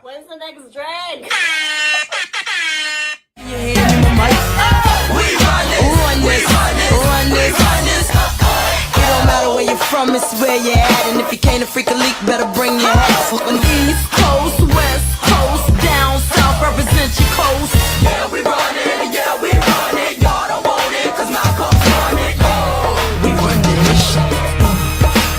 When's the next drag? From it's where you at, and if you can't freak a leak, better bring your hat. From East Coast, West Coast, down south, represent your coast. Yeah, we run it, y'all don't want it, cause my cup's running. Oh, we run this shit,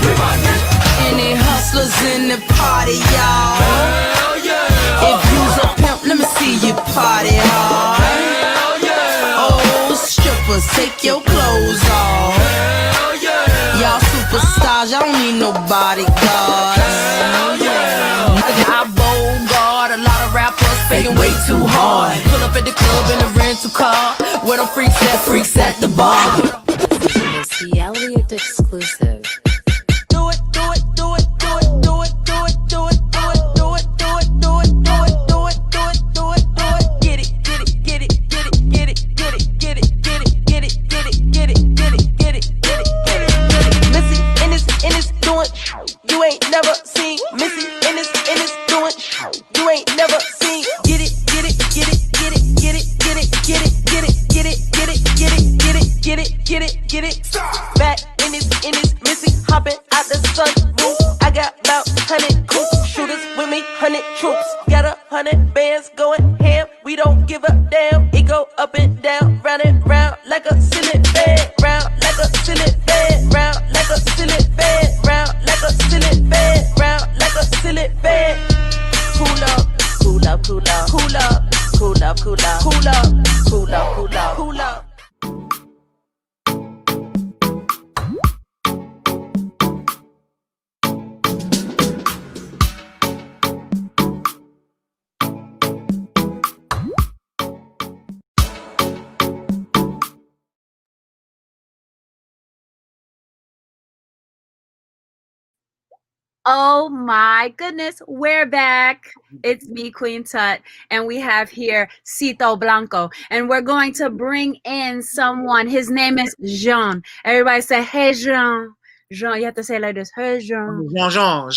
we run it. Any hustlers in the party, y'all? Hell yeah. If you's a pimp, let me see you party hard. Hell yeah. Oh, strippers, take your clothes off. Hell yeah. Y'all superstars, y'all don't need no bodyguards. Hell yeah. I bogart a lot of rappers faking way too hard. Pull up at the club in a rental car. Where them freaks at the bar. It's the Elliott exclusive. Do it, do it, do it, do it, do it, do it, do it, do it, do it, do it, do it, do it, do it, do it, do it, do it. Get it, get it, get it, get it, get it, get it, get it, get it, get it, get it, get it, get it, get it, get it, get it. Missy in this doing. You ain't never seen Missy in this doing. You ain't never seen. Get it, get it, get it, get it, get it, get it, get it, get it, get it, get it, get it, get it, get it, get it, get it. Back in this Missy hopping out the sunroof. I got about 100 cool shooters with me, 100 troops. Got 100 bands going ham. We don't give a damn. It go up and down, round and round like a ceiling fan. Round like a ceiling fan. Round like a ceiling fan. Round like a ceiling fan. Round like a ceiling fan. Cool up, cool up, cool up, cool up, cool up, cool up, cool up, cool up, cool up, cool up. Oh my goodness, we're back. It's me, Queen Tut, and we have here Cito Blanko, and we're going to bring in someone. His name is Jean. Everybody say, hey, Jean. Jean, you have to say it like this. Hey, Jean. Jean.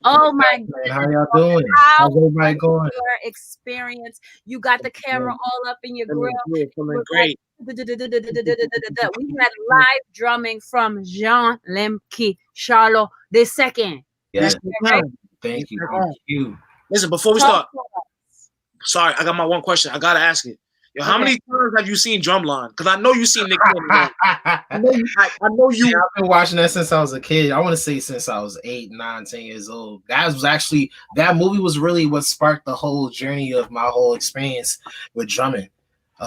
Oh my goodness. How y'all doing? How's everybody going? Your experience. You got the camera all up in your grill. Feeling great. We had live drumming from Jean Lemke Charlo II. Yes. Right? Thank you. Thank you. Listen, before we start, sorry, I got my one question. I gotta ask it. Yo, how many times have you seen Drumline? Because I know you seen Nick Cannon. I know you. Yeah, I've been watching that since I was a kid. I want to say since I was 8, 9, 10 years old. That movie was really what sparked the whole journey of my whole experience with drumming.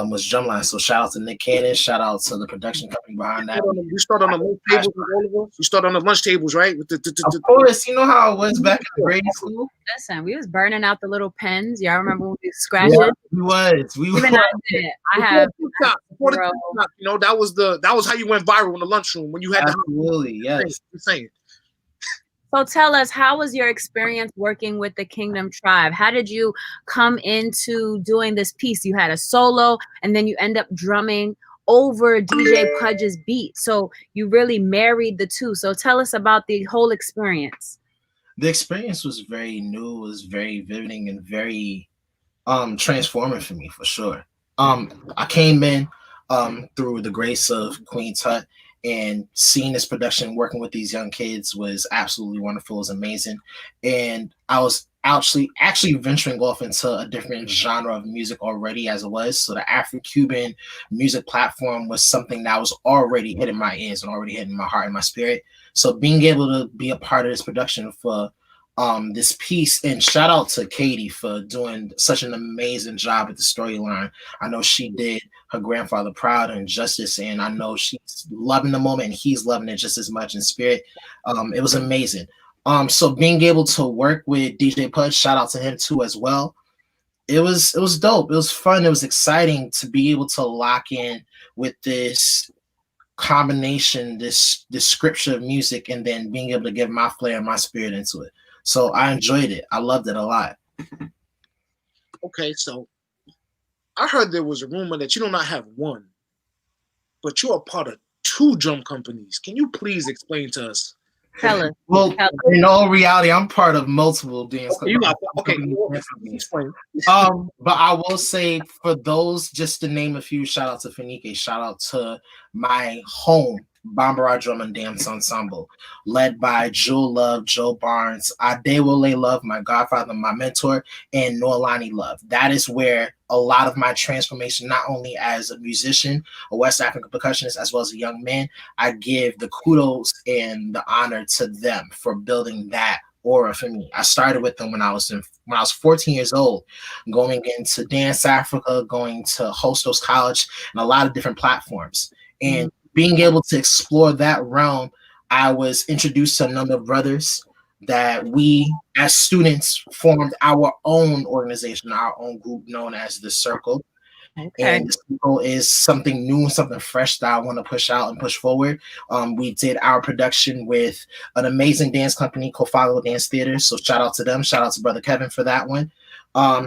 Was Drumline. So shout out to Nick Cannon. Shout out to the production company behind that. You start on the lunch tables with all of us. You start on the lunch tables, right? With of course, you know how it was back in grade school. Listen, we was burning out the little pens. Y'all remember when we scratched Yeah, it? we was. Even I did it. I have. You know, that was how you went viral in the lunchroom when you had absolutely yes. Saying. So tell us, how was your experience working with the Kingdom Tribe? How did you come into doing this piece? You had a solo, and then you end up drumming over DJ Pudge's beat. So you really married the two. So tell us about the whole experience. The experience was very new. It was very vivid and very transforming for me, for sure. I came in through the grace of Queen Tut, and seeing this production, working with these young kids was absolutely wonderful. It was amazing. And I was actually venturing off into a different genre of music already as it was. So the Afro-Cuban music platform was something that was already hitting my ears and already hitting my heart and my spirit. So being able to be a part of this production for this piece, and shout out to Katie for doing such an amazing job with the storyline. I know she did her grandfather proud and justice, and I know she's loving the moment and he's loving it just as much in spirit. It was amazing. So being able to work with DJ Pudge, shout out to him too as well. It was dope. It was fun. It was exciting to be able to lock in with this combination, this scripture of music, and then being able to give my flair and my spirit into it. So I enjoyed it. I loved it a lot. Okay, so I heard there was a rumor that you do not have one, but you're a part of 2 drum companies. Can you please explain to us? Tell us. Well, in all reality, I'm part of multiple dance companies. Okay, explain. But I will say, for those, just to name a few, shout out to Finike, shout out to my home Bambara Drum and Dance Ensemble, led by Jewel Love, Joe Barnes, Adewale Love, my godfather, my mentor, and Noelani Love. That is where a lot of my transformation, not only as a musician, a West African percussionist, as well as a young man, I give the kudos and the honor to them for building that aura for me. I started with them when I was 14 years old, going into Dance Africa, going to Hostos College, and a lot of different platforms. And being able to explore that realm, I was introduced to a number of brothers that we, as students, formed our own organization, our own group known as the Circle. Okay. And the Circle is something new, something fresh that I want to push out and push forward. We did our production with an amazing dance company, Kofalo Dance Theater. So shout out to them. Shout out to Brother Kevin for that one.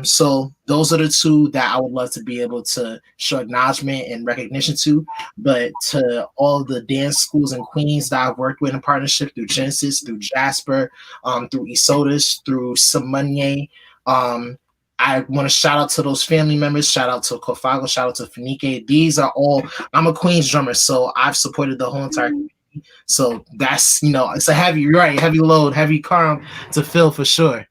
So those are the 2 that I would love to be able to show acknowledgement and recognition to. But to all the dance schools in Queens that I've worked with in partnership through Genesis, through Jasper, through Isotis, through Samunye, I want to shout out to those family members. Shout out to Kofago. Shout out to Finike. These are all, I'm a Queens drummer, so I've supported the whole entire community. So that's, it's a heavy load, heavy car to fill for sure.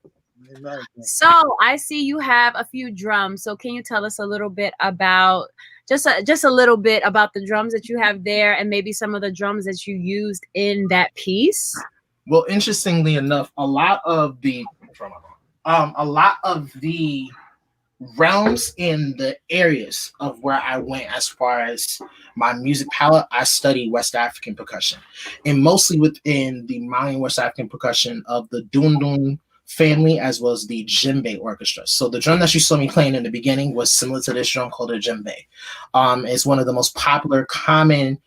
So I see you have a few drums. So can you tell us a little bit about just a little bit about the drums that you have there, and maybe some of the drums that you used in that piece? Well, interestingly enough, a lot of the realms in the areas of where I went as far as my music palette, I studied West African percussion, and mostly within the Malian West African percussion of the Dundun family, as well as the djembe orchestra. So the drum that you saw me playing in the beginning was similar to this drum called a djembe. It's one of the most popular, common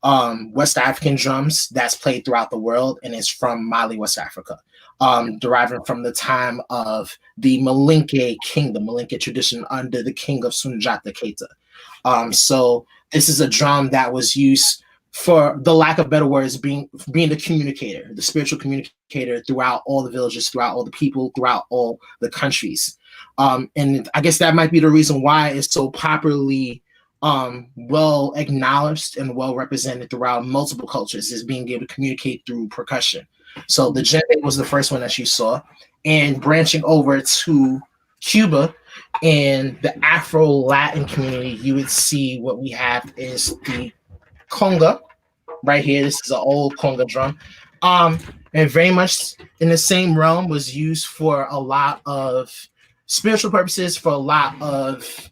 West African drums that's played throughout the world, and it's from Mali, West Africa, deriving from the time of the Malinke kingdom, Malinke tradition under the king of Sunjata Keita. So this is a drum that was used, for the lack of better words, being the communicator, the spiritual communicator throughout all the villages, throughout all the people, throughout all the countries. And I guess that might be the reason why it's so popularly well acknowledged and well represented throughout multiple cultures, is being able to communicate through percussion. So the djembe was the first one that you saw, and branching over to Cuba and the Afro-Latin community, you would see what we have is the conga right here. This is an old conga drum, and very much in the same realm, was used for a lot of spiritual purposes, for a lot of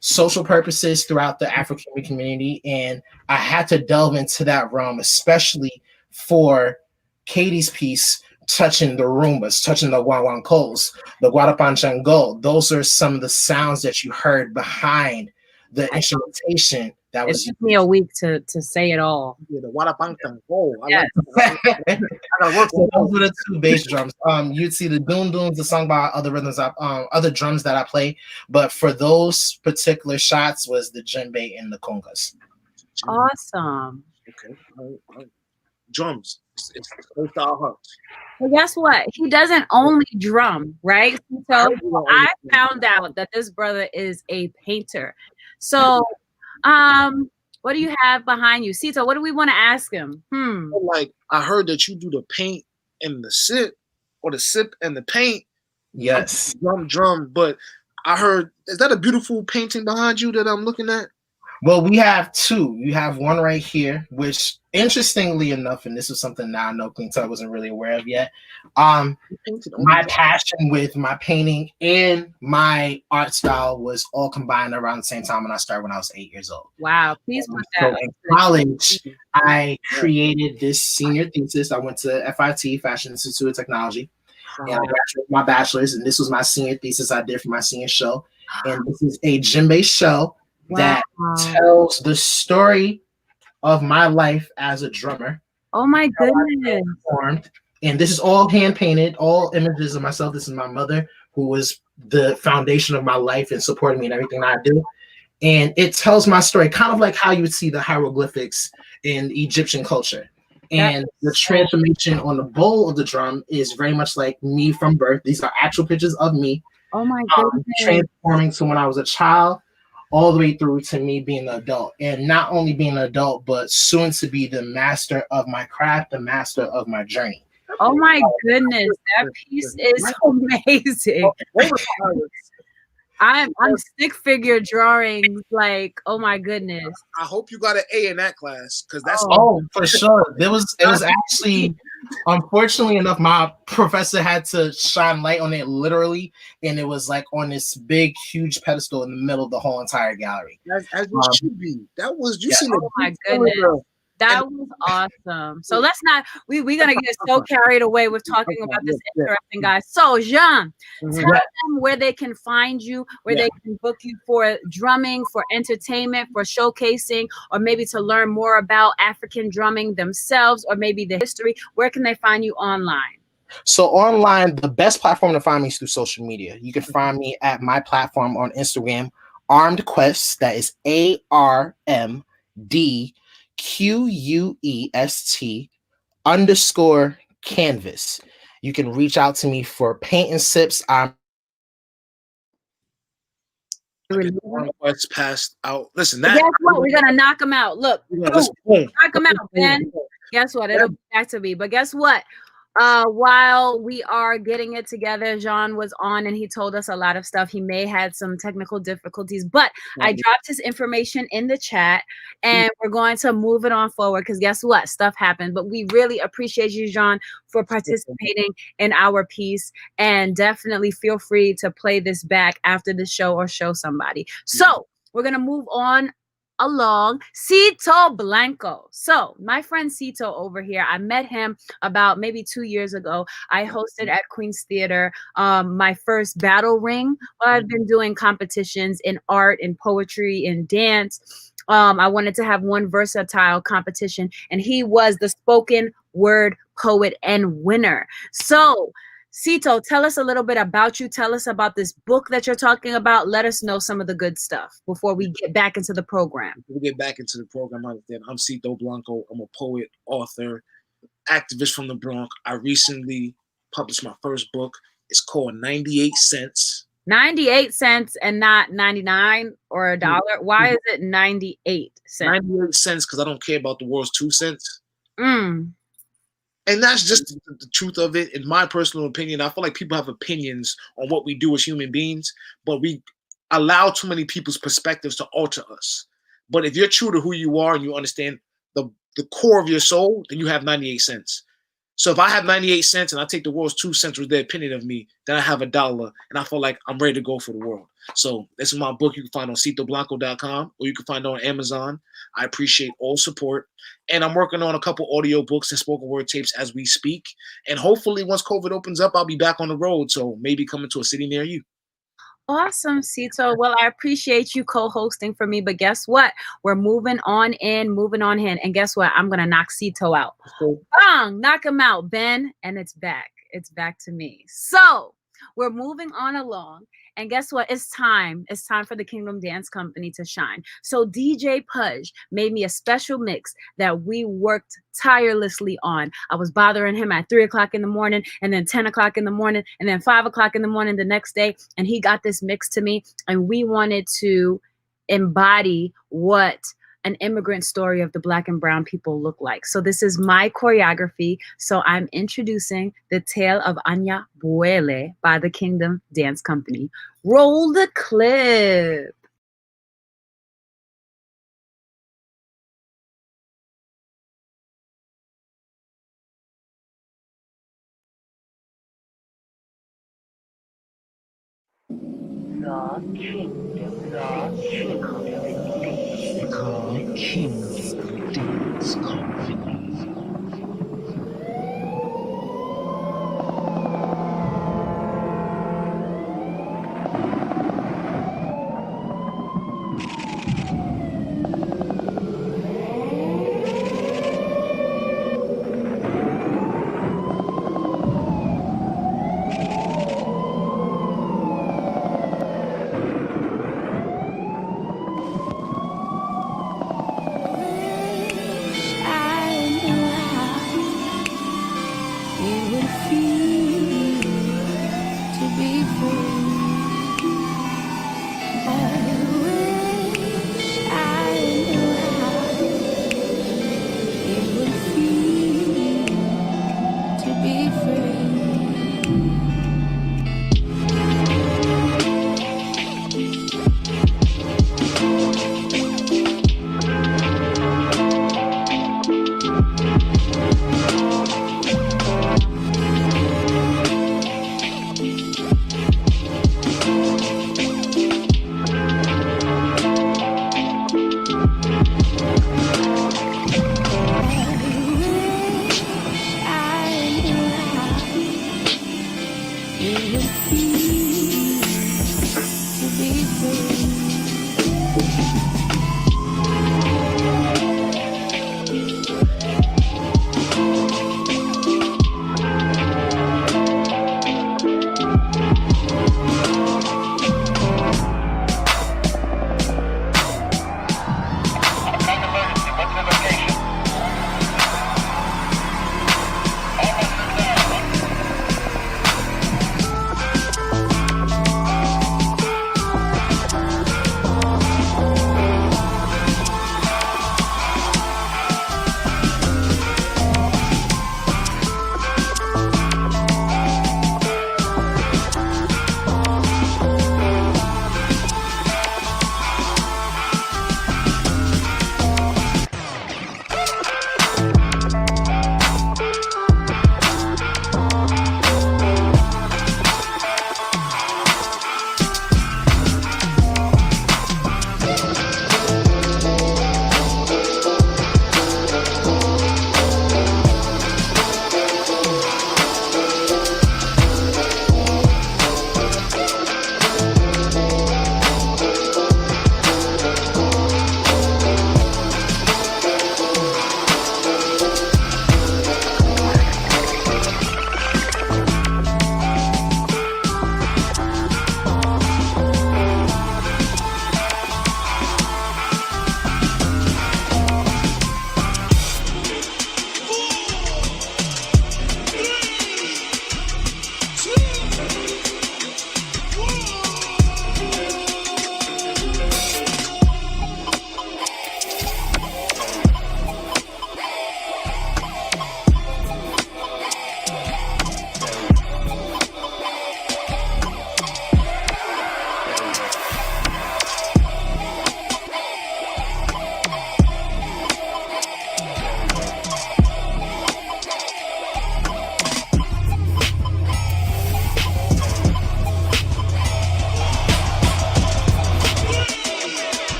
social purposes throughout the African community. And I had to delve into that realm, especially for Katie's piece, touching the Roombas, touching the guaguancos, the guarapanchango. Those are some of the sounds that you heard behind the instrumentation that was. It took me a week to say it all. Yeah, the guarapanchango. Yes. I gotta work so those were the 2 bass drums. You'd see the doon doons, the song by other rhythms, other drums that I play, but for those particular shots was the djembe and the congas. Awesome. Okay. Drums. It's close to our hearts. Well, guess what? He doesn't only drum, right? So I found out that this brother is a painter. So, what do you have behind you, Cito? What do we want to ask him? Like, I heard that you do the paint and the sit. or the sip and the paint. Yes. Drum. But I heard, is that a beautiful painting behind you that I'm looking at? Well, we have two. You have one right here, which interestingly enough, and this is something that I know Queen Tut wasn't really aware of yet. My passion with my painting and my art style was all combined around the same time when I started when I was 8 years old. Wow, please put So that. in college, I created this senior thesis. I went to FIT, Fashion Institute of Technology, and I graduated my bachelor's, and this was my senior thesis I did for my senior show. And this is a gym-based show that tells the story of my life as a drummer. Oh my goodness. And this is all hand painted, all images of myself. This is my mother, who was the foundation of my life and supporting me in everything that I do. And it tells my story, kind of like how you would see the hieroglyphics in Egyptian culture. And the transformation on the bowl of the drum is very much like me from birth. These are actual pictures of me. Oh my goodness. Transforming to when I was a child, all the way through to me being an adult. And not only being an adult, but soon to be the master of my craft, the master of my journey. Oh my goodness, that piece is amazing. I'm stick figure drawings, like, oh my goodness. I hope you got an A in that class, because that's for sure. It was actually, unfortunately enough, my professor had to shine light on it literally, and it was like on this big, huge pedestal in the middle of the whole entire gallery. As it should be. That was Oh my goodness. That was awesome. So let's not, we're going to get so carried away with talking about this interesting guy. So Jean, tell them where they can find you, where they can book you for drumming, for entertainment, for showcasing, or maybe to learn more about African drumming themselves, or maybe the history. Where can they find you online? So online, the best platform to find me is through social media. You can find me at my platform on Instagram, Armed Quest. That is ARMDQUEST_canvas. You can reach out to me for paint and sips. Quest passed out. Listen, guess what? We're gonna knock him out. Look, knock him out, Ben. Guess what? It'll be back to me. But guess what? While we are getting it together, Jean was on and he told us a lot of stuff. He may had some technical difficulties, but I dropped his information in the chat and we're going to move it on forward because guess what? Stuff happened. But we really appreciate you, Jean, for participating in our piece, and definitely feel free to play this back after the show or show somebody. So we're going to move on along. Cito Blanko. So my friend Cito over here, I met him about maybe 2 years ago. I hosted at Queen's Theater my first battle ring. Well, I've been doing competitions in art and poetry and dance. I wanted to have one versatile competition, and he was the spoken word poet and winner. So Cito, tell us a little bit about you. Tell us about this book that you're talking about. Let us know some of the good stuff before we get back into the program. We get back into the program. I'm Cito Blanko. I'm a poet, author, activist from the Bronx. I recently published my first book. It's called 98 Cents. 98 cents and not 99 or a dollar. Why is it 98 cents? 98 cents because I don't care about the world's 2 cents. And that's just the truth of it. In my personal opinion, I feel like people have opinions on what we do as human beings, but we allow too many people's perspectives to alter us. But if you're true to who you are and you understand the core of your soul, then you have 98 cents. So if I have 98 cents and I take the world's 2 cents with their opinion of me, then I have $1 and I feel like I'm ready to go for the world. So this is my book you can find on CitoBlanko.com, or you can find it on Amazon. I appreciate all support. And I'm working on a couple audio books and spoken word tapes as we speak. And hopefully once COVID opens up, I'll be back on the road. So maybe coming to a city near you. Awesome, Cito. Well, I appreciate you co-hosting for me, but guess what? We're moving on in. And guess what? I'm going to knock Cito out. Bang! Knock him out, Ben. And it's back. It's back to me. So we're moving on along. And guess what? It's time. It's time for the Kingdom Dance Company to shine. So DJ Paige made me a special mix that we worked tirelessly on. I was bothering him at 3 o'clock in the morning, and then 10 o'clock in the morning, and then 5 o'clock in the morning the next day. And he got this mix to me, and we wanted to embody what an immigrant story of the Black and brown people look like. So this is my choreography. So I'm introducing the Tale of Anyabwile by the Kingdom Dance Company. Roll the clip.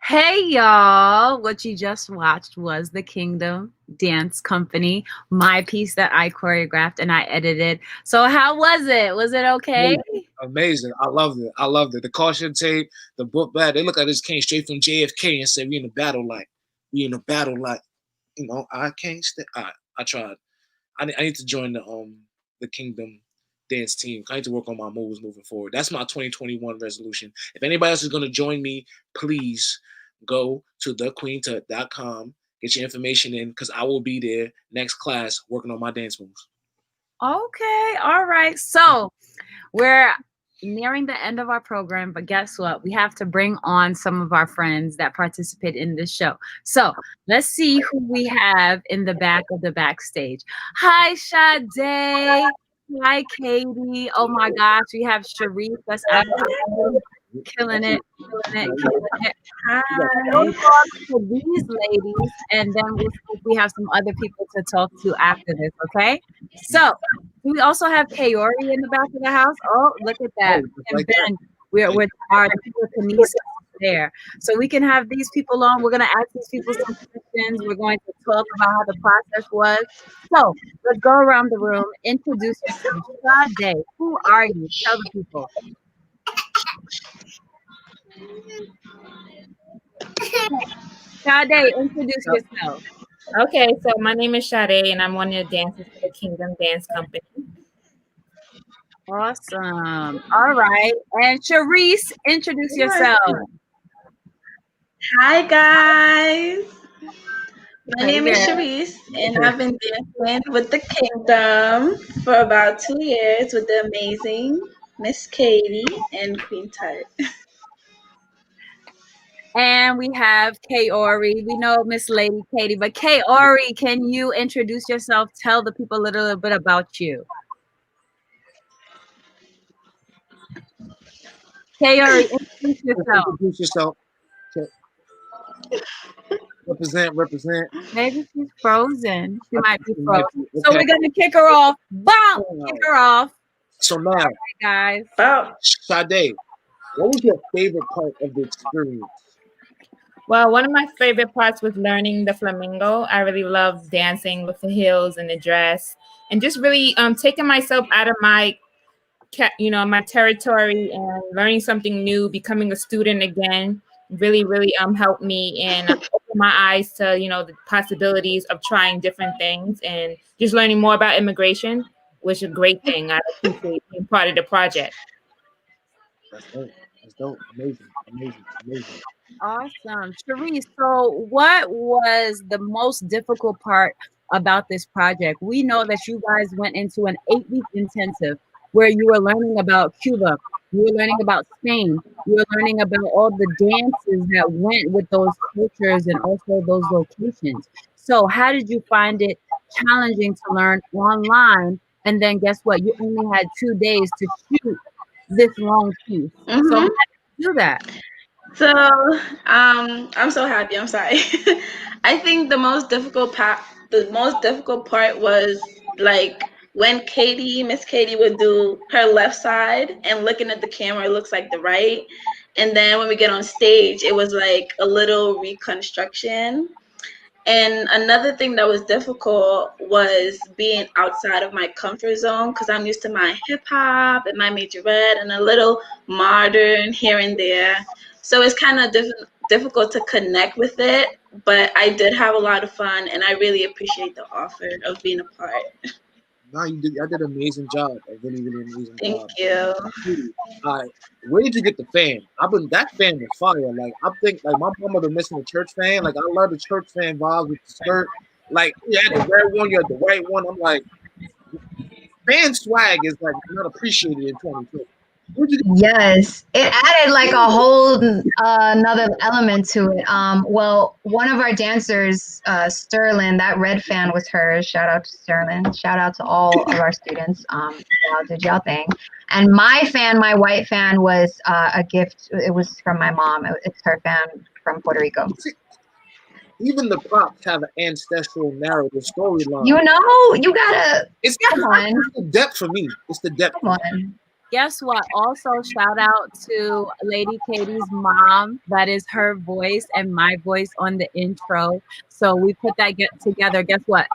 Hey y'all, what you just watched was the Kingdom Dance Company, my piece that I choreographed and I edited. So how was it? Was it okay? Amazing. I loved it. I loved it. The caution tape, the book bag. They look like this came straight from JFK and said, "We in a battle like, we in a battle like." You know, I can't stay. I tried. I need to join the Kingdom Dance team. I need to work on my moves moving forward. That's my 2021 resolution. If anybody else is going to join me, please go to thequeentut.com, get your information in, because I will be there next class working on my dance moves. Okay, all right. So we're nearing the end of our program, but guess what? We have to bring on some of our friends that participate in this show. So let's see who we have in the back of the backstage. Hi, Sade. Hi, Katie. Oh my gosh, we have Sharif. That's killing it. Hi. Those are for these ladies, and then we'll see if we have some other people to talk to after this, okay? So we also have Kaori in the back of the house. Oh, look at that. And Ben, we're with our telekinesis there. So we can have these people on. We're going to ask these people some questions. We're going to talk about how the process was. So let's go around the room. Introduce yourself. Sade, who are you? Tell the people. Sade, introduce yourself. Okay, so my name is Sade, and I'm one of the dancers for the Kingdom Dance Company. Awesome. All right. And Charisse, introduce yourself. Hi, guys. My name is Charisse, and I've been dancing with the Kingdom for about 2 years with the amazing Miss Katie and Queen Tut. And we have Kaori. We know Miss Lady Katie, but Kaori, can you introduce yourself? Tell the people a little bit about you. Kaori, introduce yourself. Introduce yourself. Represent. Maybe she's frozen. She might be frozen. So we're gonna kick her off. Boom! Kick her off. So now, all right, guys. Sade, what was your favorite part of the experience? Well, one of my favorite parts was learning the flamingo. I really loved dancing with the heels and the dress, and just really taking myself out of my, my territory and learning something new, becoming a student again. Really helped me and opened my eyes to the possibilities of trying different things and just learning more about immigration, which is a great thing. I appreciate being part of the project. That's dope. Amazing. Awesome. Cherise, so what was the most difficult part about this project? We know that you guys went into an 8-week intensive where you were learning about Cuba, you were learning about Spain, you were learning about all the dances that went with those cultures and also those locations. So how did you find it challenging to learn online? And then guess what? You only had 2 days to shoot this long piece. So how did you do that? So I'm so happy. I'm sorry. I think the most difficult part was like when Miss Katie would do her left side and looking at the camera, it looks like the right. And then when we get on stage, it was like a little reconstruction. And another thing that was difficult was being outside of my comfort zone because I'm used to my hip hop and my majorette and a little modern here and there. So it's kind of difficult to connect with it, but I did have a lot of fun, and I really appreciate the offer of being a part. No, you did. I did an amazing job. A really amazing job. Thank you. Where did you get the fan? That fan was fire. Like I think, like my mama been missing the church fan. Like I love the church fan vibes with the skirt. Like you had the red one, you had the white one. I'm like, fan swag is like not appreciated in 2020. Yes, it added like a whole another element to it. Well, one of our dancers, Sterling, that red fan was hers. Shout out to Sterling. Shout out to all of our students. Y'all did y'all thing. And my white fan, was a gift. It was from my mom. It's her fan from Puerto Rico. Even the props have an ancestral narrative storyline. You know, you gotta. It's the depth for me. It's the depth. Come on. guess what? Also, shout out to Lady Katie's mom. That is her voice and my voice on the intro. So we put that get together. Guess what?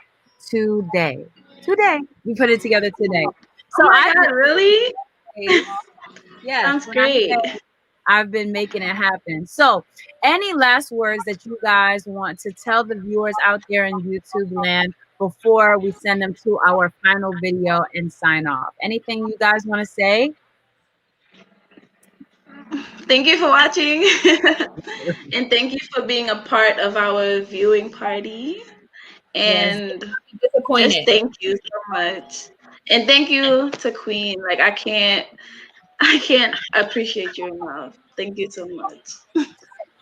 Today. We put it together today. So Oh my God, really? Yes. Sounds When I great. say I've been making it happen. So, any last words that you guys want to tell the viewers out there in YouTube land before we send them to our final video and sign off? Anything you guys want to say? Thank you for watching. And thank you for being a part of our viewing party. Yes, And just disappointed. thank you so much. And thank you to Queen. Like I can't appreciate you enough. Thank you so much.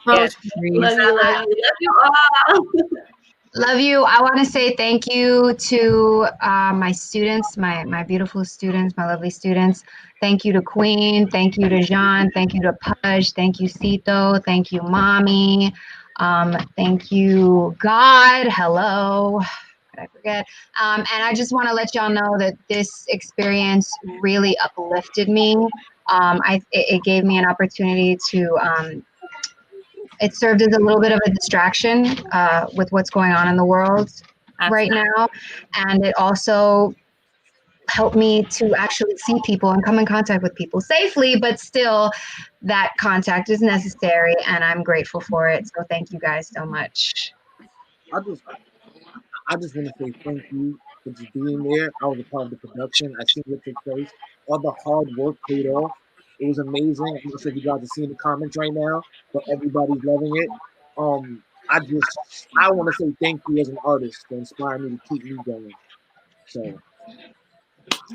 Oh, Yes. Love you, love you all. Love you. I want to say thank you to my students, my beautiful students, my lovely students. Thank you to Queen. Thank you to Jean. Thank you to Pudge. Thank you, Cito. Thank you, Mommy. Thank you, God. Hello. Did I forget? And I just want to let y'all know that this experience really uplifted me. It gave me an opportunity to it served as a little bit of a distraction with what's going on in the world right now. And it also helped me to actually see people and come in contact with people safely, but still that contact is necessary and I'm grateful for it. So thank you guys so much. I just want to say thank you for just being there. I was a part of the production. I seen what took place. All the hard work paid off. It was amazing. I'm not sure if you guys are seeing the comments right now, but everybody's loving it. I want to say thank you as an artist for inspiring me to keep me going. So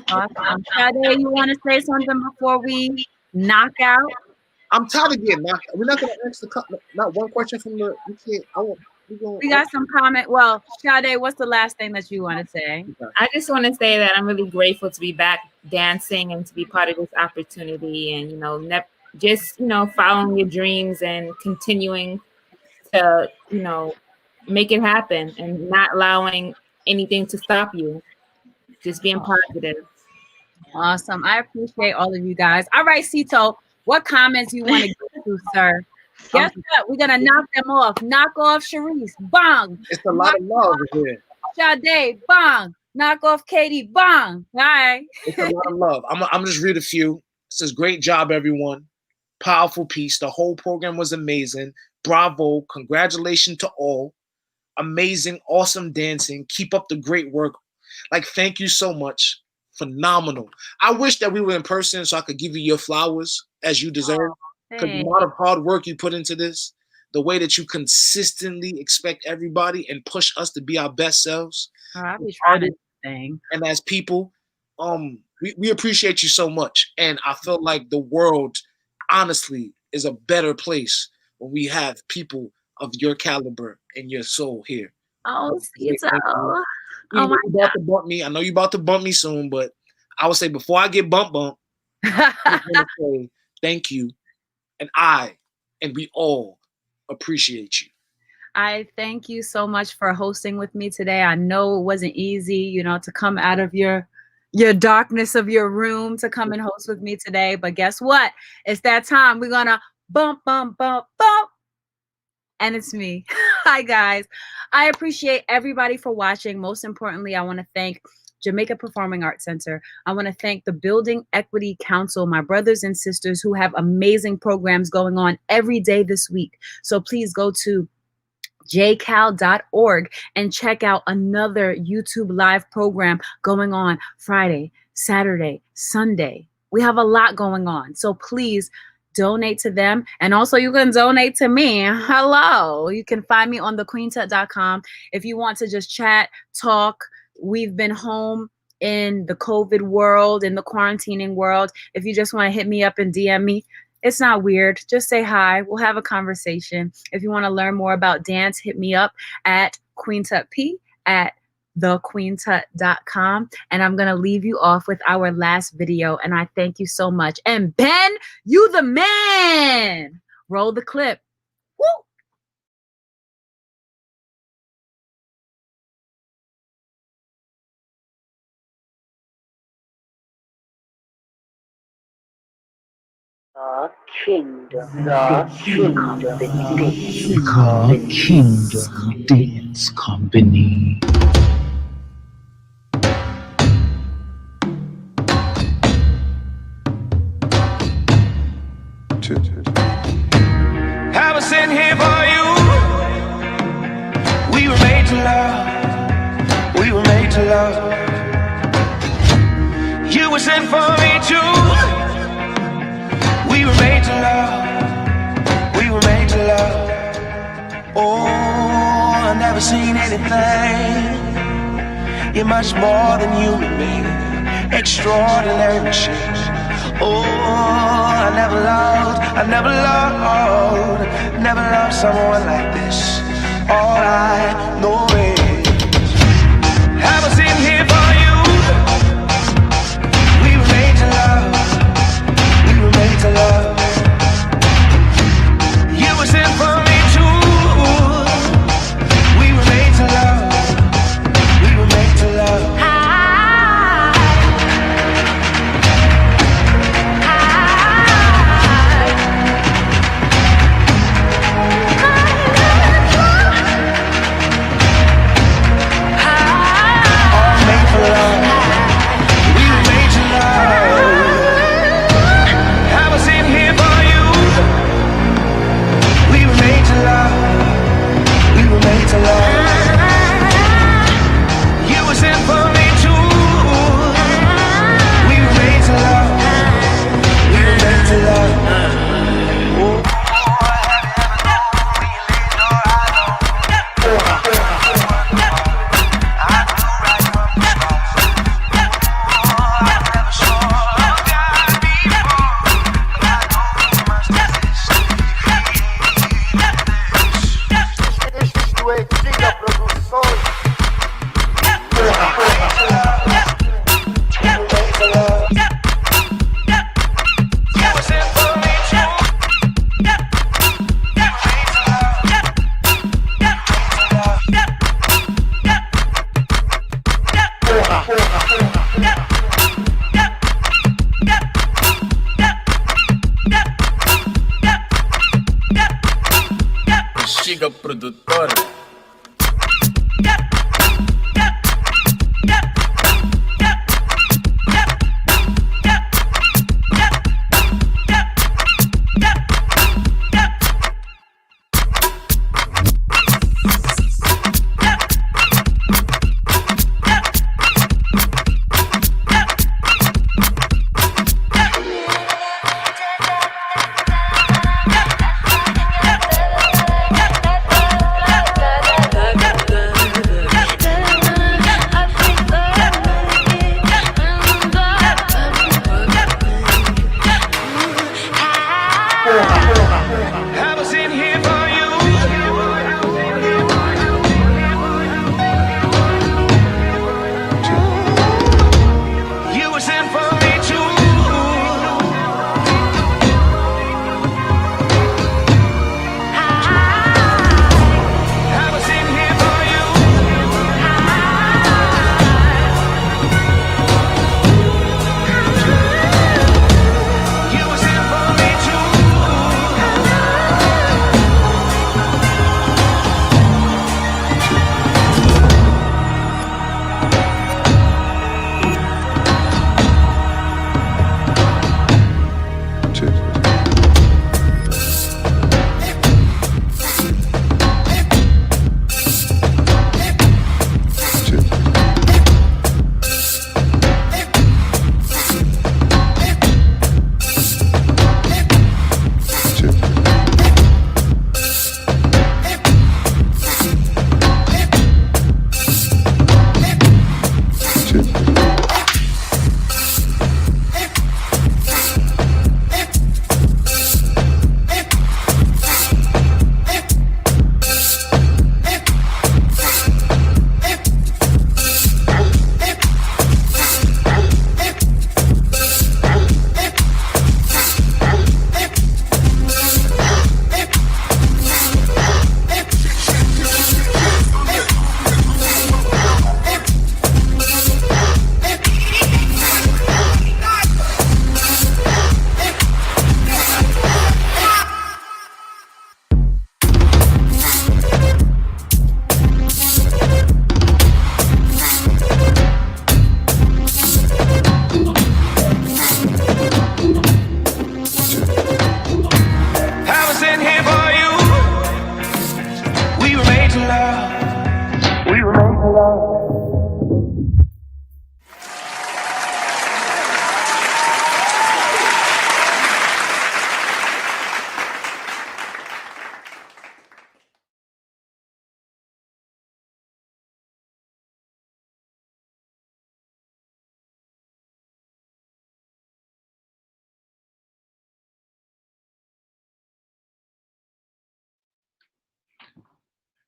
Awesome. Sade, you want to say something before we knock out? I'm tired of getting knocked. We're not gonna ask not one question from the. We can't. We got some comment. Well, Sade, what's the last thing that you want to say? I just want to say that I'm really grateful to be back dancing and to be part of this opportunity, and just following your dreams and continuing to make it happen and not allowing anything to stop you. Just being positive. Awesome. I appreciate all of you guys. All right, Cito, what comments you want to get to, sir? Guess what? We're gonna knock them off. Knock off Sharice. Bang. It's a lot of love here. Sade. Bang. Knock off Katie. Bang. All right. It's a lot of love. I'm just read a few. It says, great job, everyone. Powerful piece. The whole program was amazing. Bravo. Congratulations to all. Amazing, awesome dancing. Keep up the great work. Like, thank you so much. Phenomenal. I wish that we were in person so I could give you your flowers as you deserve. Because the amount of hard work you put into this, the way that you consistently expect everybody and push us to be our best selves. I'll be trying to thing. And as people, we appreciate you so much. And I feel like the world, honestly, is a better place when we have people of your caliber and your soul here. Oh, Cito. Oh my God. To bump me. I know you're about to bump me soon, but I would say before I get bump, I just want to say thank you. And we all appreciate you. I thank you so much for hosting with me today. I know it wasn't easy, to come out of your darkness of your room to come and host with me today. But guess what? It's that time. We're gonna bump, bump, bump, bump. And it's me. Hi, guys. I appreciate everybody for watching. Most importantly, I want to thank Jamaica Performing Arts Center. I want to thank the Building Equity Council, my brothers and sisters who have amazing programs going on every day this week. So please go to jcal.org and check out another YouTube live program going on Friday, Saturday, Sunday. We have a lot going on. So please donate to them. And also you can donate to me. Hello. You can find me on thequeentut.com. If you want to just chat, talk. We've been home in the COVID world, in the quarantining world. If you just want to hit me up and DM me, it's not weird. Just say hi. We'll have a conversation. If you want to learn more about dance, hit me up at QueenTutP at thequeentut.com. And I'm going to leave you off with our last video. And I thank you so much. And Ben, you the man. Roll the clip. Woo! Kingdom Dance Company. I was sitting here for you. We were made to love. We were made to love. You were sent for me too. We were made to love. We were made to love. Oh, I've never seen anything. You're much more than human being. Extraordinary machine. Oh, I never loved someone like this. All I know is I was in here for you. We were made to love. We were made to love. You were sent for me too. We were made to love. We were made to love. Chica produtora.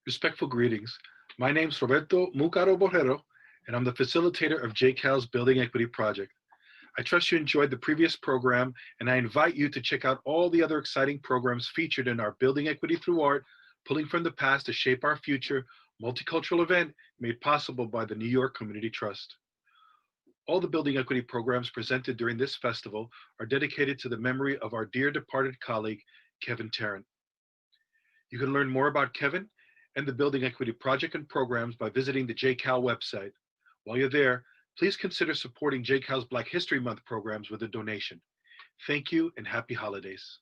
Respectful greetings. My name is Roberto Mucaro Borrero, and I'm the facilitator of JCal's Building Equity Project. I trust you enjoyed the previous program, and I invite you to check out all the other exciting programs featured in our Building Equity Through Art, Pulling from the Past to Shape Our Future multicultural event made possible by the New York Community Trust. All the Building Equity programs presented during this festival are dedicated to the memory of our dear departed colleague, Kevin Tarrant. You can learn more about Kevin and the Building Equity Project and programs by visiting the JCal website. While you're there, please consider supporting JCal's Black History Month programs with a donation. Thank you and happy holidays.